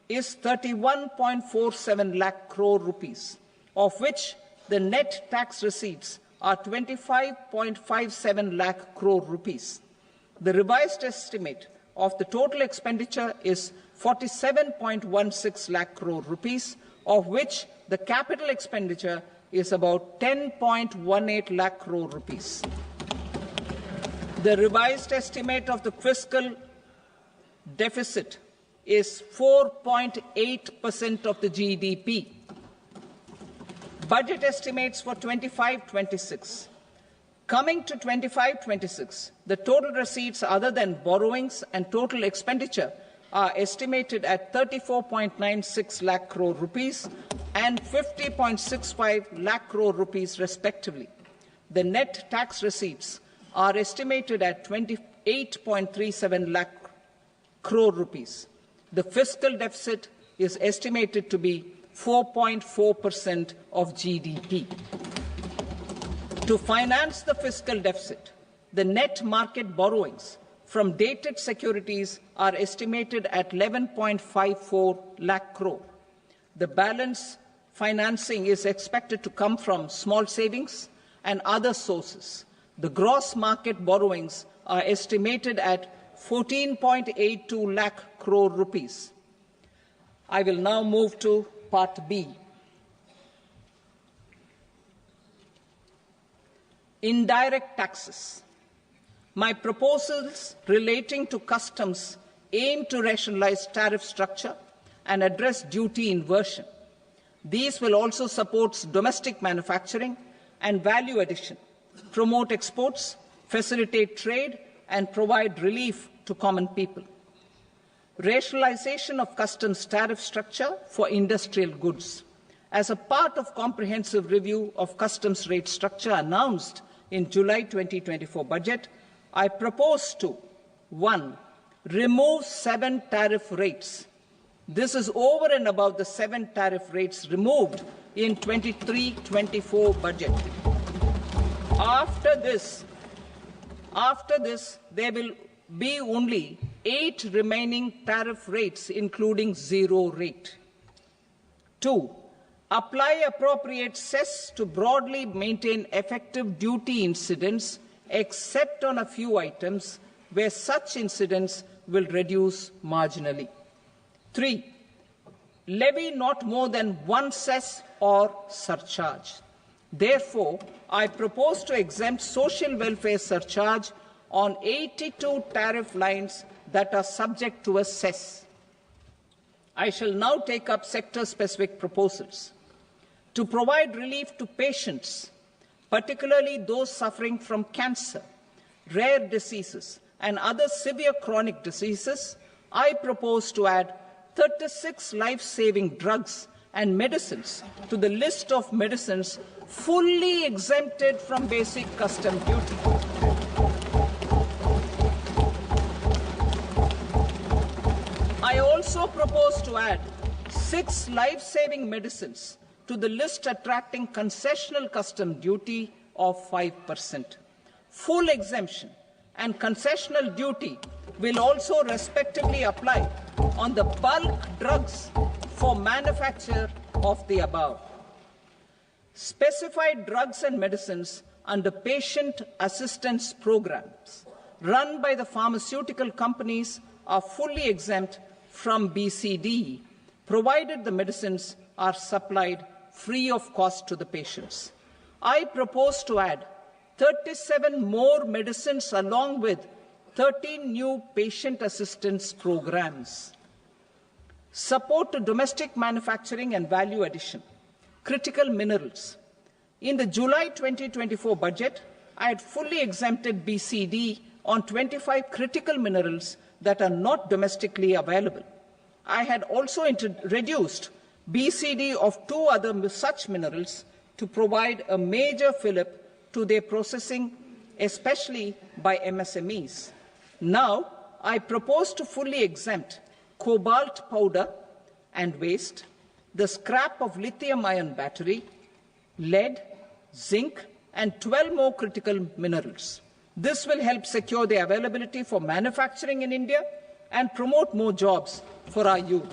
is 31.47 lakh crore rupees, of which the net tax receipts are 25.57 lakh crore rupees. The revised estimate of the total expenditure is 47.16 lakh crore rupees, of which the capital expenditure is about 10.18 lakh crore rupees. The revised estimate of the fiscal deficit is 4.8% of the GDP. Budget estimates for 25-26. Coming to 25-26, the total receipts other than borrowings and total expenditure are estimated at 34.96 lakh crore rupees and 50.65 lakh crore rupees respectively. The net tax receipts are estimated at 28.37 lakh crore rupees. The fiscal deficit is estimated to be 4.4% of GDP. To finance the fiscal deficit, the net market borrowings from dated securities are estimated at 11.54 lakh crore. The balance financing is expected to come from small savings and other sources. The gross market borrowings are estimated at 14.82 lakh crore rupees. I will now move to Part B. Indirect taxes. My proposals relating to customs aim to rationalize tariff structure and address duty inversion. These will also support domestic manufacturing and value addition, promote exports, facilitate trade, and provide relief to common people. Rationalization of customs tariff structure for industrial goods. As a part of comprehensive review of customs rate structure announced in July 2024 budget, I propose to 1. Remove 7 tariff rates. This is over and above the 7 tariff rates removed in 23-24 budget. After this, there will be only 8 remaining tariff rates, including 0 rate. 2. Apply appropriate cess to broadly maintain effective duty incidence, except on a few items where such incidence will reduce marginally. 3. Levy not more than 1 cess or surcharge. Therefore, I propose to exempt social welfare surcharge on 82 tariff lines that are subject to a cess. I shall now take up sector-specific proposals. To provide relief to patients, particularly those suffering from cancer, rare diseases, and other severe chronic diseases, I propose to add 36 life-saving drugs and medicines to the list of medicines fully exempted from basic custom duty. I also propose to add 6 life-saving medicines to the list attracting concessional custom duty of 5%. Full exemption and concessional duty will also respectively apply on the bulk drugs for manufacture of the above. Specified drugs and medicines under patient assistance programs run by the pharmaceutical companies are fully exempt from BCD, provided the medicines are supplied free of cost to the patients. I propose to add 37 more medicines along with 13 new patient assistance programs. Support to domestic manufacturing and value addition. Critical minerals. In the July 2024 budget, I had fully exempted BCD on 25 critical minerals that are not domestically available. I had also reduced BCD of 2 other such minerals to provide a major fillip to their processing, especially by MSMEs. Now, I propose to fully exempt cobalt powder and waste, the scrap of lithium-ion battery, lead, zinc, and 12 more critical minerals. This will help secure their availability for manufacturing in India and promote more jobs for our youth.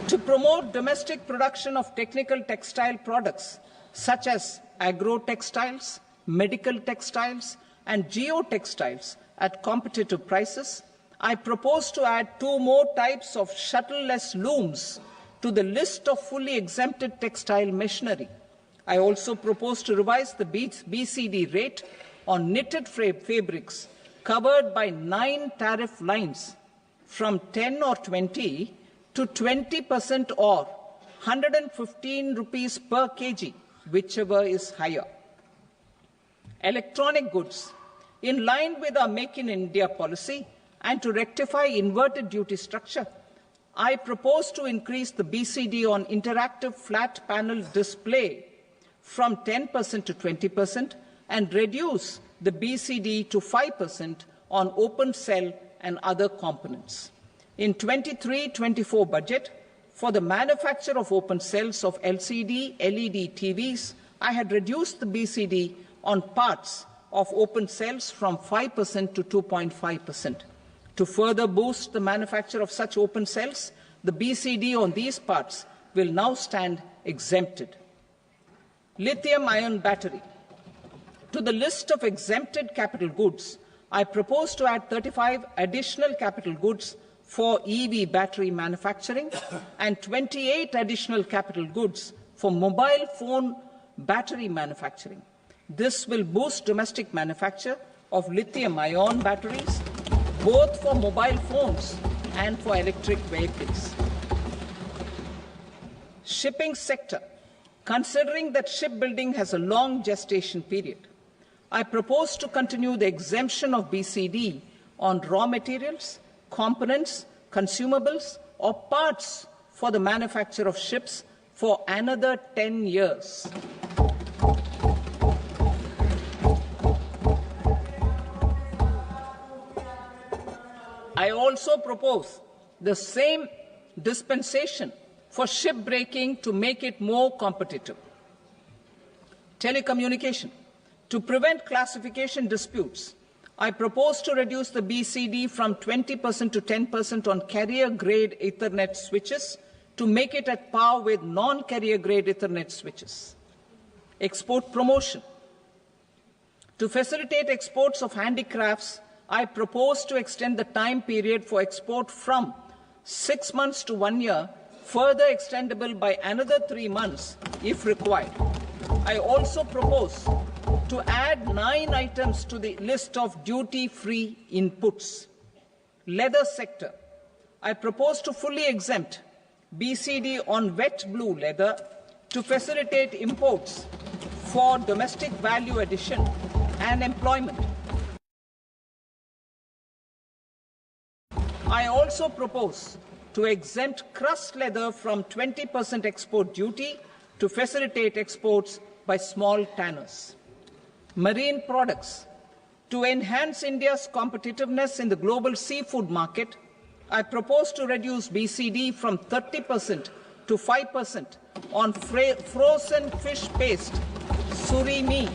To promote domestic production of technical textile products such as agro-textiles, medical textiles, and geotextiles at competitive prices, I propose to add 2 more types of shuttle-less looms to the list of fully exempted textile machinery. I also propose to revise the BCD rate on knitted fabrics covered by 9 tariff lines from 10 or 20 to 20% or 115 rupees per kg, whichever is higher. Electronic goods. In line with our Make in India policy and to rectify inverted duty structure, I propose to increase the BCD on interactive flat panel display from 10% to 20% and reduce the BCD to 5% on open cell and other components. In 23-24 budget, for the manufacture of open cells of LCD, LED TVs, I had reduced the BCD on parts of open cells from 5% to 2.5%. To further boost the manufacture of such open cells, the BCD on these parts will now stand exempted. Lithium-ion battery. To the list of exempted capital goods, I propose to add 35 additional capital goods for EV battery manufacturing and 28 additional capital goods for mobile phone battery manufacturing. This will boost domestic manufacture of lithium-ion batteries, both for mobile phones and for electric vehicles. Shipping sector. Considering that shipbuilding has a long gestation period, I propose to continue the exemption of BCD on raw materials, components, consumables, or parts for the manufacture of ships for another 10 years. I also propose the same dispensation for shipbreaking to make it more competitive. Telecommunication. To prevent classification disputes, I propose to reduce the BCD from 20% to 10% on carrier-grade Ethernet switches to make it at par with non-carrier-grade Ethernet switches. Export promotion. To facilitate exports of handicrafts, I propose to extend the time period for export from 6 months to 1 year, further extendable by another 3 months if required. I also propose to add 9 items to the list of duty-free inputs. Leather sector. I propose to fully exempt BCD on wet blue leather to facilitate imports for domestic value addition and employment. I also propose to exempt crust leather from 20% export duty to facilitate exports by small tanners. Marine products. To enhance India's competitiveness in the global seafood market, I propose to reduce BCD from 30% to 5% on frozen fish paste, surimi,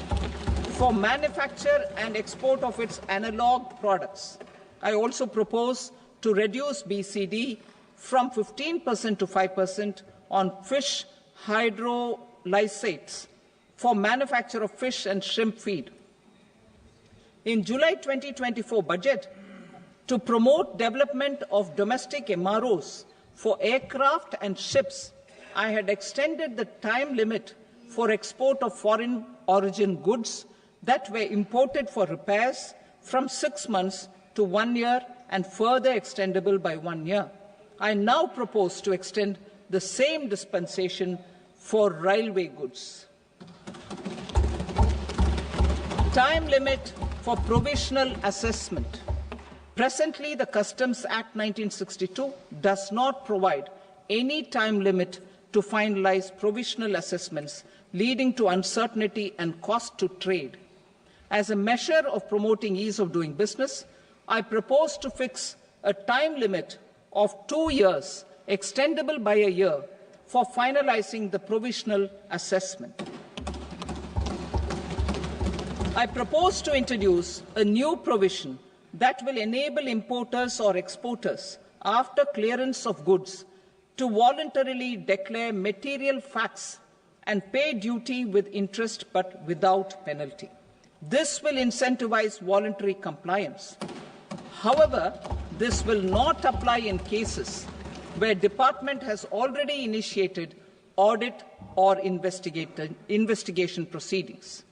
for manufacture and export of its analog products. I also propose to reduce BCD from 15% to 5% on fish hydrolysates for manufacture of fish and shrimp feed. In July 2024 budget, to promote development of domestic MROs for aircraft and ships, I had extended the time limit for export of foreign origin goods that were imported for repairs from 6 months to 1 year and further extendable by 1 year. I now propose to extend the same dispensation for railway goods. Time limit for provisional assessment. Presently, the Customs Act 1962 does not provide any time limit to finalize provisional assessments, leading to uncertainty and cost to trade. As a measure of promoting ease of doing business, I propose to fix a time limit of 2 years, extendable by a year, for finalizing the provisional assessment. I propose to introduce a new provision that will enable importers or exporters, after clearance of goods, to voluntarily declare material facts and pay duty with interest but without penalty. This will incentivize voluntary compliance. However, this will not apply in cases where department has already initiated audit or investigation proceedings.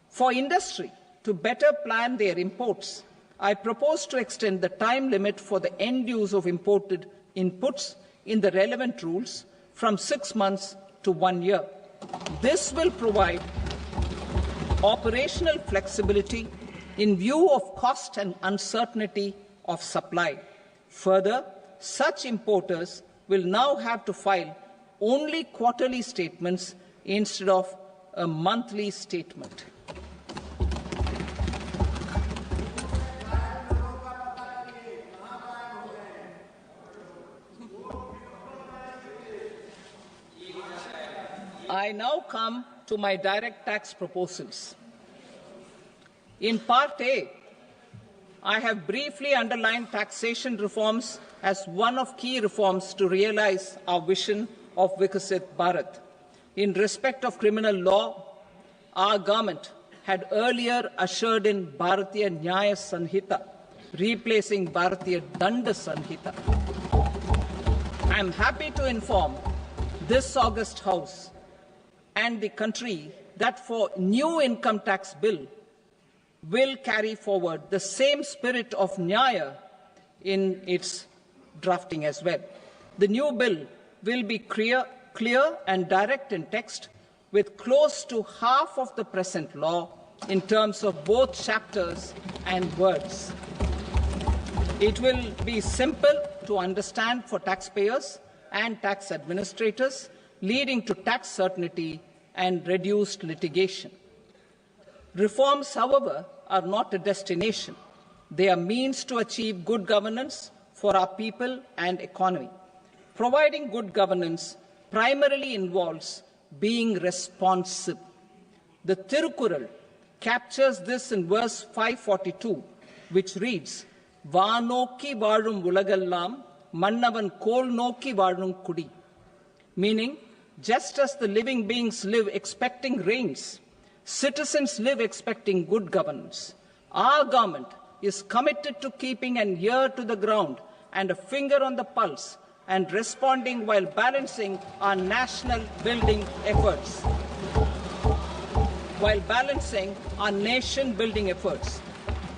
For industry to better plan their imports, I propose to extend the time limit for the end use of imported inputs in the relevant rules from 6 months to 1 year. This will provide operational flexibility in view of cost and uncertainty of supply. Further, such importers will now have to file only quarterly statements instead of a monthly statement. I now come to my direct tax proposals. In Part A, I have briefly underlined taxation reforms as one of key reforms to realize our vision of Vikasit Bharat. In respect of criminal law, our government had earlier ushered in Bharatiya Nyaya Sanhita, replacing Bharatiya Danda Sanhita. I am happy to inform this august House and the country that for new income tax bill will carry forward the same spirit of Nyaya in its drafting as well. The new bill will be clear and direct in text, with close to half of the present law in terms of both chapters and words. It will be simple to understand for taxpayers and tax administrators, leading to tax certainty and reduced litigation. Reforms, however, are not a destination. They are means to achieve good governance for our people and economy. Providing good governance primarily involves being responsive. The Tirukural captures this in verse 542, which reads, "Vaanokki vaazhum ulagallam, mannavan kol nokki vaazhum kudi," meaning, just as the living beings live expecting rains, citizens live expecting good governance. Our government is committed to keeping an ear to the ground and a finger on the pulse and responding while balancing our national building efforts.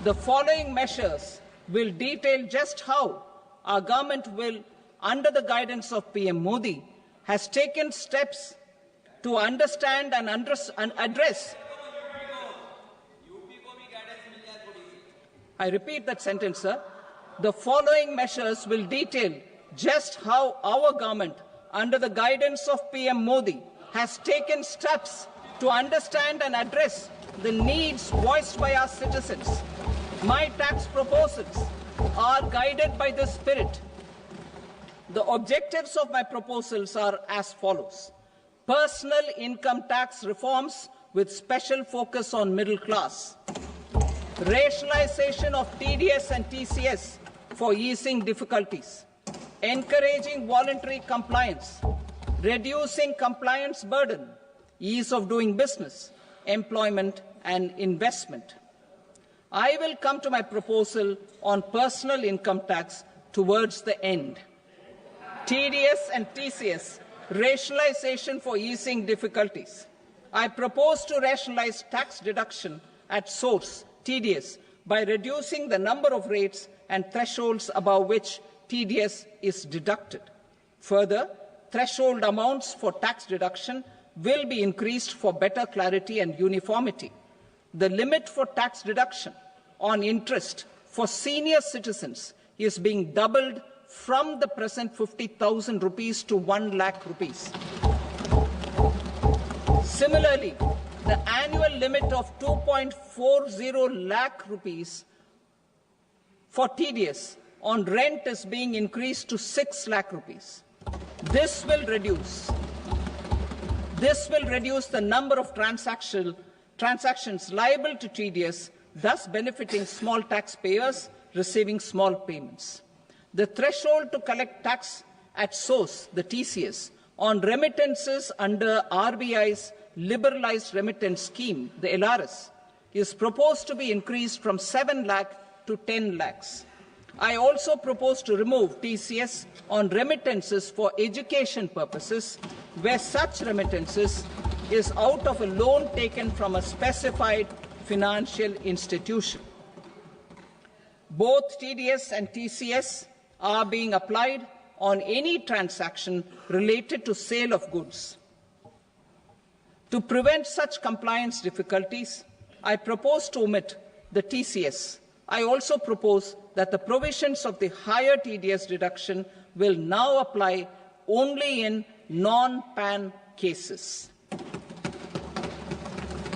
The following measures will detail just how our government will, under the guidance of PM Modi, has taken steps to understand and address. I repeat that sentence, sir. The following measures will detail just how our government, under the guidance of PM Modi, has taken steps to understand and address the needs voiced by our citizens. My tax proposals are guided by this spirit. The objectives of my proposals are as follows. Personal income tax reforms with special focus on middle class. Rationalization of TDS and TCS for easing difficulties. Encouraging voluntary compliance. Reducing compliance burden. Ease of doing business, employment and investment. I will come to my proposal on personal income tax towards the end. TDS and TCS, rationalization for easing difficulties. I propose to rationalize tax deduction at source, TDS, by reducing the number of rates and thresholds above which TDS is deducted. Further, threshold amounts for tax deduction will be increased for better clarity and uniformity. The limit for tax deduction on interest for senior citizens is being doubled from the present 50,000 rupees to 1 lakh rupees. Similarly, the annual limit of 2.40 lakh rupees for TDS on rent is being increased to 6 lakh rupees. This will reduce the number of transactions liable to TDS, thus benefiting small taxpayers receiving small payments. The threshold to collect tax at source, the TCS, on remittances under RBI's liberalized remittance scheme, the LRS, is proposed to be increased from 7 lakh to 10 lakhs. I also propose to remove TCS on remittances for education purposes, where such remittances is out of a loan taken from a specified financial institution. Both TDS and TCS are being applied on any transaction related to sale of goods. To prevent such compliance difficulties, I propose to omit the TCS. I also propose that the provisions of the higher TDS deduction will now apply only in non-PAN cases.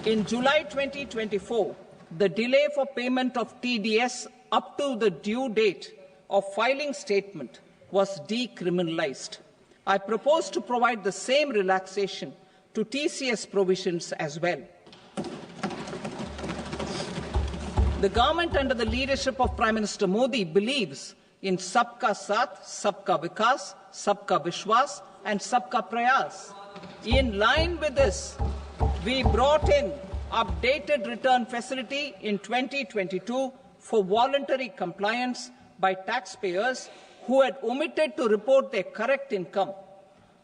In July 2024, the delay for payment of TDS up to the due date of filing statement was decriminalized. I propose to provide the same relaxation to TCS provisions as well. The government under the leadership of Prime Minister Modi believes in Sabka Saath, Sabka Vikas, Sabka Vishwas and Sabka Prayas. In line with this, we brought in updated return facility in 2022 for voluntary compliance by taxpayers who had omitted to report their correct income.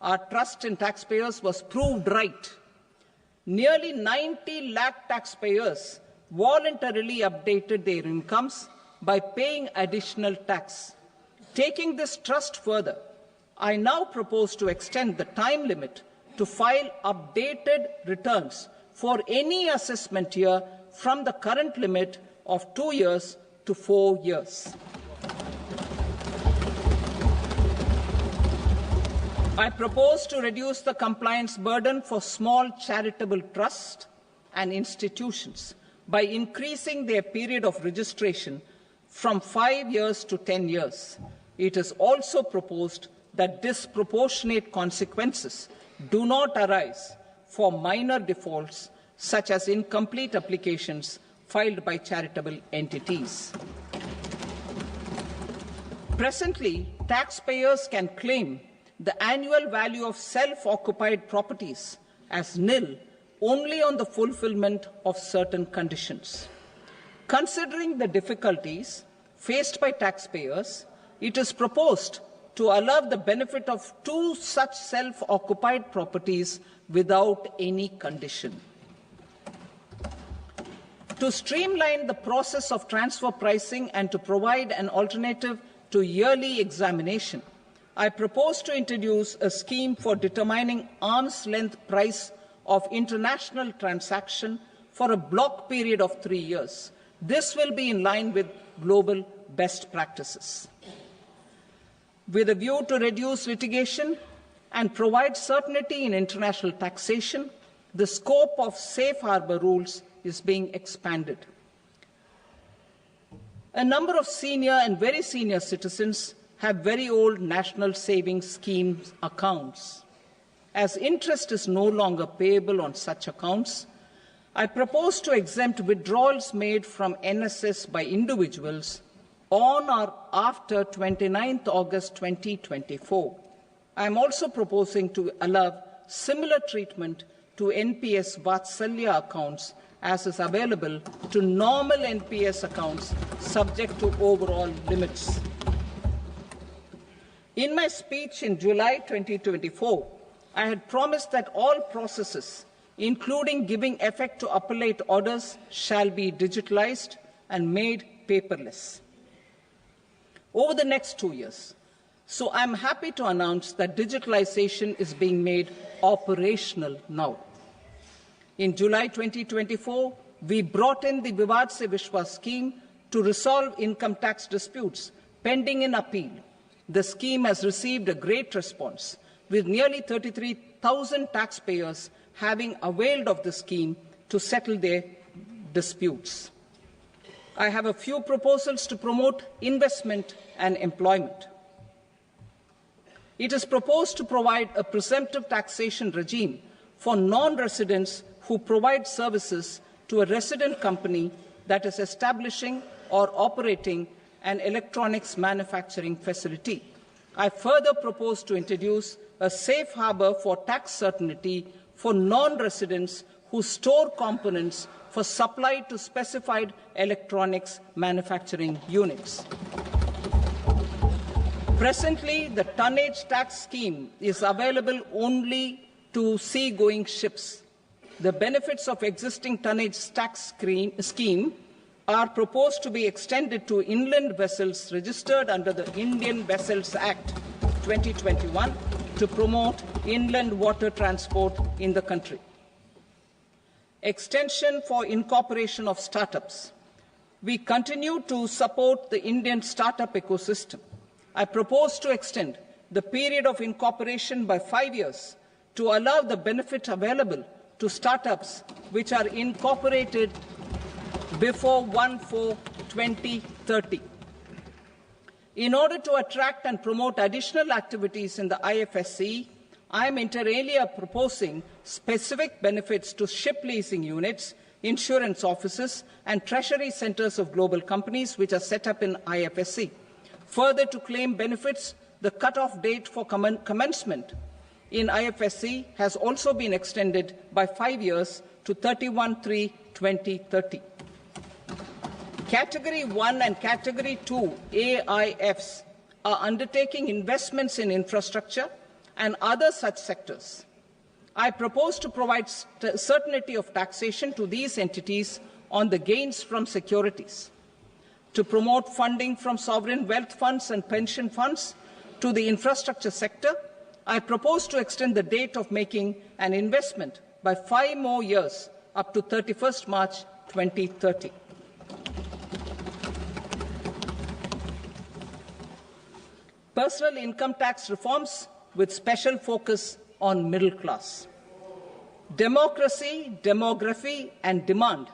Our trust in taxpayers was proved right. Nearly 90 lakh taxpayers voluntarily updated their incomes by paying additional tax. Taking this trust further, I now propose to extend the time limit to file updated returns for any assessment year from the current limit of 2 years to 4 years. I propose to reduce the compliance burden for small charitable trusts and institutions by increasing their period of registration from 5 years to 10 years. It is also proposed that disproportionate consequences do not arise for minor defaults, such as incomplete applications filed by charitable entities. Presently, taxpayers can claim the annual value of self-occupied properties as nil only on the fulfillment of certain conditions. Considering the difficulties faced by taxpayers, it is proposed to allow the benefit of 2 such self-occupied properties without any condition. To streamline the process of transfer pricing and to provide an alternative to yearly examination, I propose to introduce a scheme for determining arm's length price of international transaction for a block period of 3 years. This will be in line with global best practices. With a view to reduce litigation and provide certainty in international taxation, the scope of safe harbor rules is being expanded. A number of senior and very senior citizens have very old national savings schemes accounts. As interest is no longer payable on such accounts, I propose to exempt withdrawals made from NSS by individuals on or after 29th August 2024. I am also proposing to allow similar treatment to NPS Vatsalya accounts as is available to normal NPS accounts subject to overall limits. In my speech in July 2024, I had promised that all processes, including giving effect to appellate orders, shall be digitalized and made paperless over the next 2 years. So I'm happy to announce that digitalization is being made operational now. In July 2024, we brought in the Vivad Se Vishwas scheme to resolve income tax disputes pending in appeal. The scheme has received a great response, with nearly 33,000 taxpayers having availed of the scheme to settle their disputes. I have a few proposals to promote investment and employment. It is proposed to provide a presumptive taxation regime for non-residents who provide services to a resident company that is establishing or operating an electronics manufacturing facility. I further propose to introduce a safe harbor for tax certainty for non-residents who store components for supply to specified electronics manufacturing units. Presently, the tonnage tax scheme is available only to sea-going ships. The benefits of existing tonnage tax scheme are proposed to be extended to inland vessels registered under the Indian Vessels Act 2021 to promote inland water transport in the country. Extension for incorporation of startups. We continue to support the Indian startup ecosystem. I propose to extend the period of incorporation by 5 years to allow the benefit available to startups which are incorporated before 1/4/2030. In order to attract and promote additional activities in the IFSC, I am inter alia proposing specific benefits to ship leasing units, insurance offices, and treasury centers of global companies which are set up in IFSC. Further, to claim benefits, the cut-off date for commencement in IFSC has also been extended by 5 years to 31/3/2030. Category 1 and Category 2 AIFs are undertaking investments in infrastructure and other such sectors. I propose to provide certainty of taxation to these entities on the gains from securities, to promote funding from sovereign wealth funds and pension funds to the infrastructure sector. I propose to extend the date of making an investment by 5 more years up to 31st March 2030. Personal income tax reforms with special focus on middle class. Democracy, demography, and demand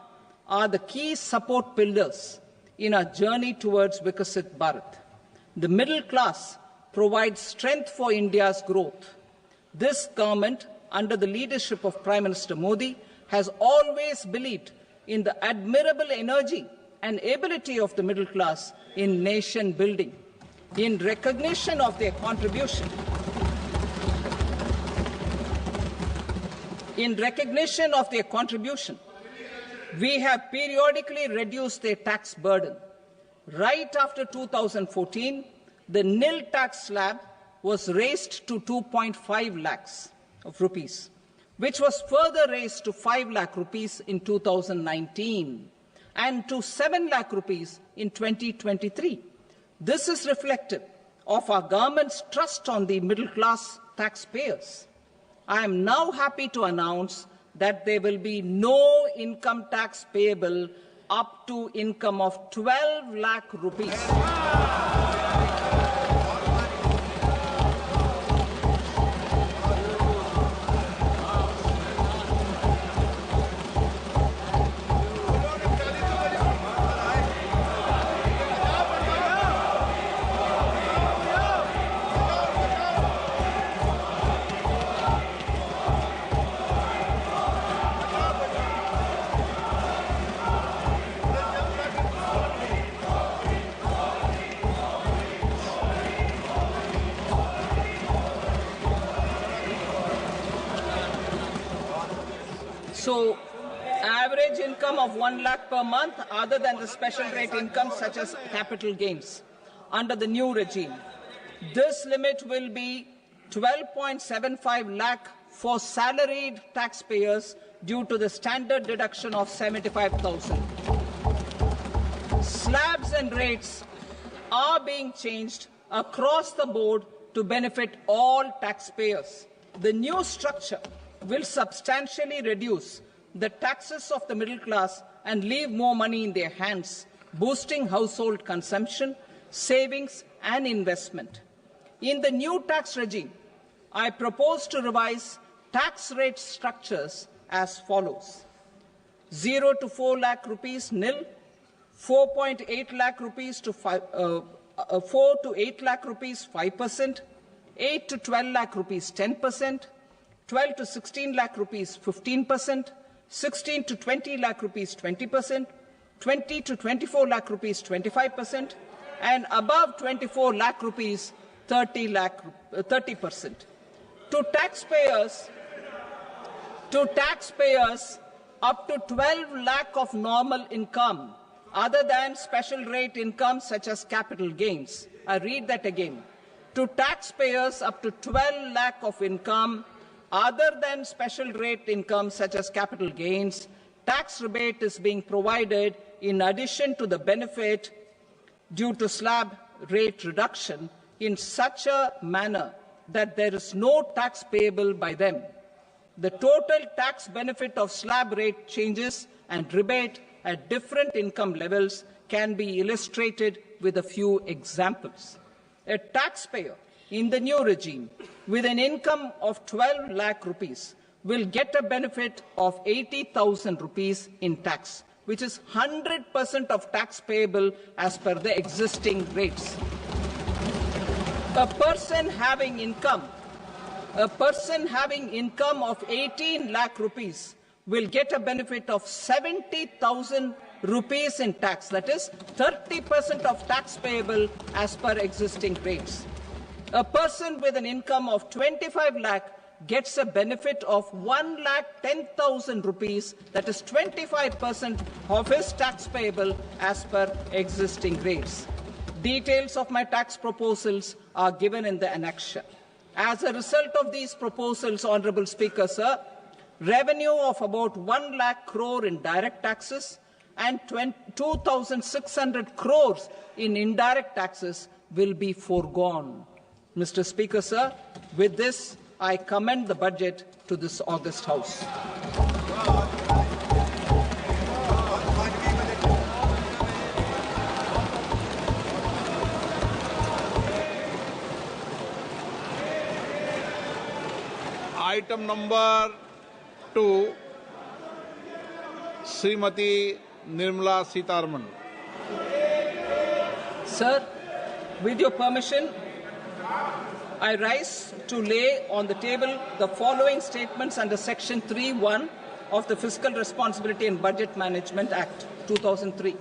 are the key support pillars in our journey towards Vikasit Bharat. The middle class provides strength for India's growth. This government, under the leadership of Prime Minister Modi, has always believed in the admirable energy and ability of the middle class in nation building. In recognition of their contribution, we have periodically reduced their tax burden. Right after 2014, the nil tax slab was raised to 2.5 lakhs of rupees, which was further raised to 5 lakh rupees in 2019 and to 7 lakh rupees in 2023. This is reflective of our government's trust on the middle class taxpayers. I am now happy to announce that there will be no income tax payable up to income of 12 lakh rupees. So, average income of 1 lakh per month, other than the special rate income such as capital gains, under the new regime. This limit will be 12.75 lakh for salaried taxpayers due to the standard deduction of 75,000. Slabs and rates are being changed across the board to benefit all taxpayers. The new structure will substantially reduce the taxes of the middle class and leave more money in their hands, boosting household consumption, savings, and investment. In the new tax regime, I propose to revise tax rate structures as follows: 0 to 4 lakh rupees nil, 4.8 lakh rupees to 4 to 8 lakh rupees 5%, 8 to 12 lakh rupees 10%, 12 to 16 lakh rupees 15%, 16 to 20 lakh rupees 20%, 20 to 24 lakh rupees 25%, and above 24 lakh rupees 30%. To taxpayers up to 12 lakh of normal income, other than special rate income such as capital gains. I read that again. To taxpayers up to 12 lakh of income, other than special rate income such as capital gains, tax rebate is being provided in addition to the benefit due to slab rate reduction in such a manner that there is no tax payable by them. The total tax benefit of slab rate changes and rebate at different income levels can be illustrated with a few examples. A taxpayer in the new regime with an income of 12 lakh rupees will get a benefit of 80,000 rupees in tax, which is 100% of tax payable as per the existing rates. A person having income of 18 lakh rupees will get a benefit of 70,000 rupees in tax, that is 30% of tax payable as per existing rates. A person with an income of 25 lakh gets a benefit of 1,10,000 rupees, that is 25% of his tax payable as per existing rates. Details of my tax proposals are given in the annexure. As a result of these proposals, Honourable Speaker, sir, revenue of about 1 lakh crore in direct taxes and 2,600 crores in indirect taxes will be foregone. Mr. Speaker, sir, with this, I commend the budget to this august House. Item number 2 Shrimati Nirmala Sitharaman. Sir, with your permission, I rise to lay on the table the following statements under Section 3(1) of the Fiscal Responsibility and Budget Management Act 2003.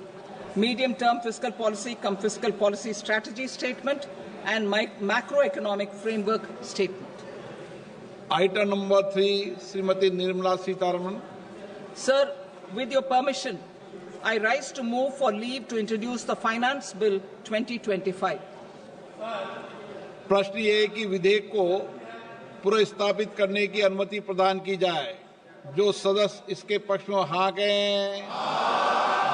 Medium-term fiscal policy cum fiscal policy strategy statement and macroeconomic framework statement. Item number 3 Shrimati Nirmala Sitharaman. Sir, with your permission, I rise to move for leave to introduce the Finance Bill 2025. प्रश्न ये है कि विधेयक को पुनर्स्थापित करने की अनुमति प्रदान की जाए। जो सदस्य इसके पक्ष में हाँ कहें,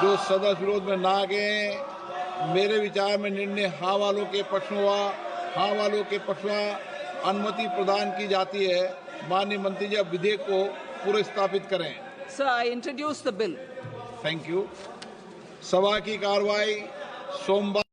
जो सदस्य विरोध में ना कहें। मेरे विचार में निर्णय हाँ वालों के पक्ष में हुआ। हाँ वालों के पक्ष में अनुमति प्रदान की जाती है। माननीय मंत्री जी, अब विधेयक को पुनर्स्थापित करें। Sir, I introduce the bill. Thank you. सभा की कार्रवाई सोमवार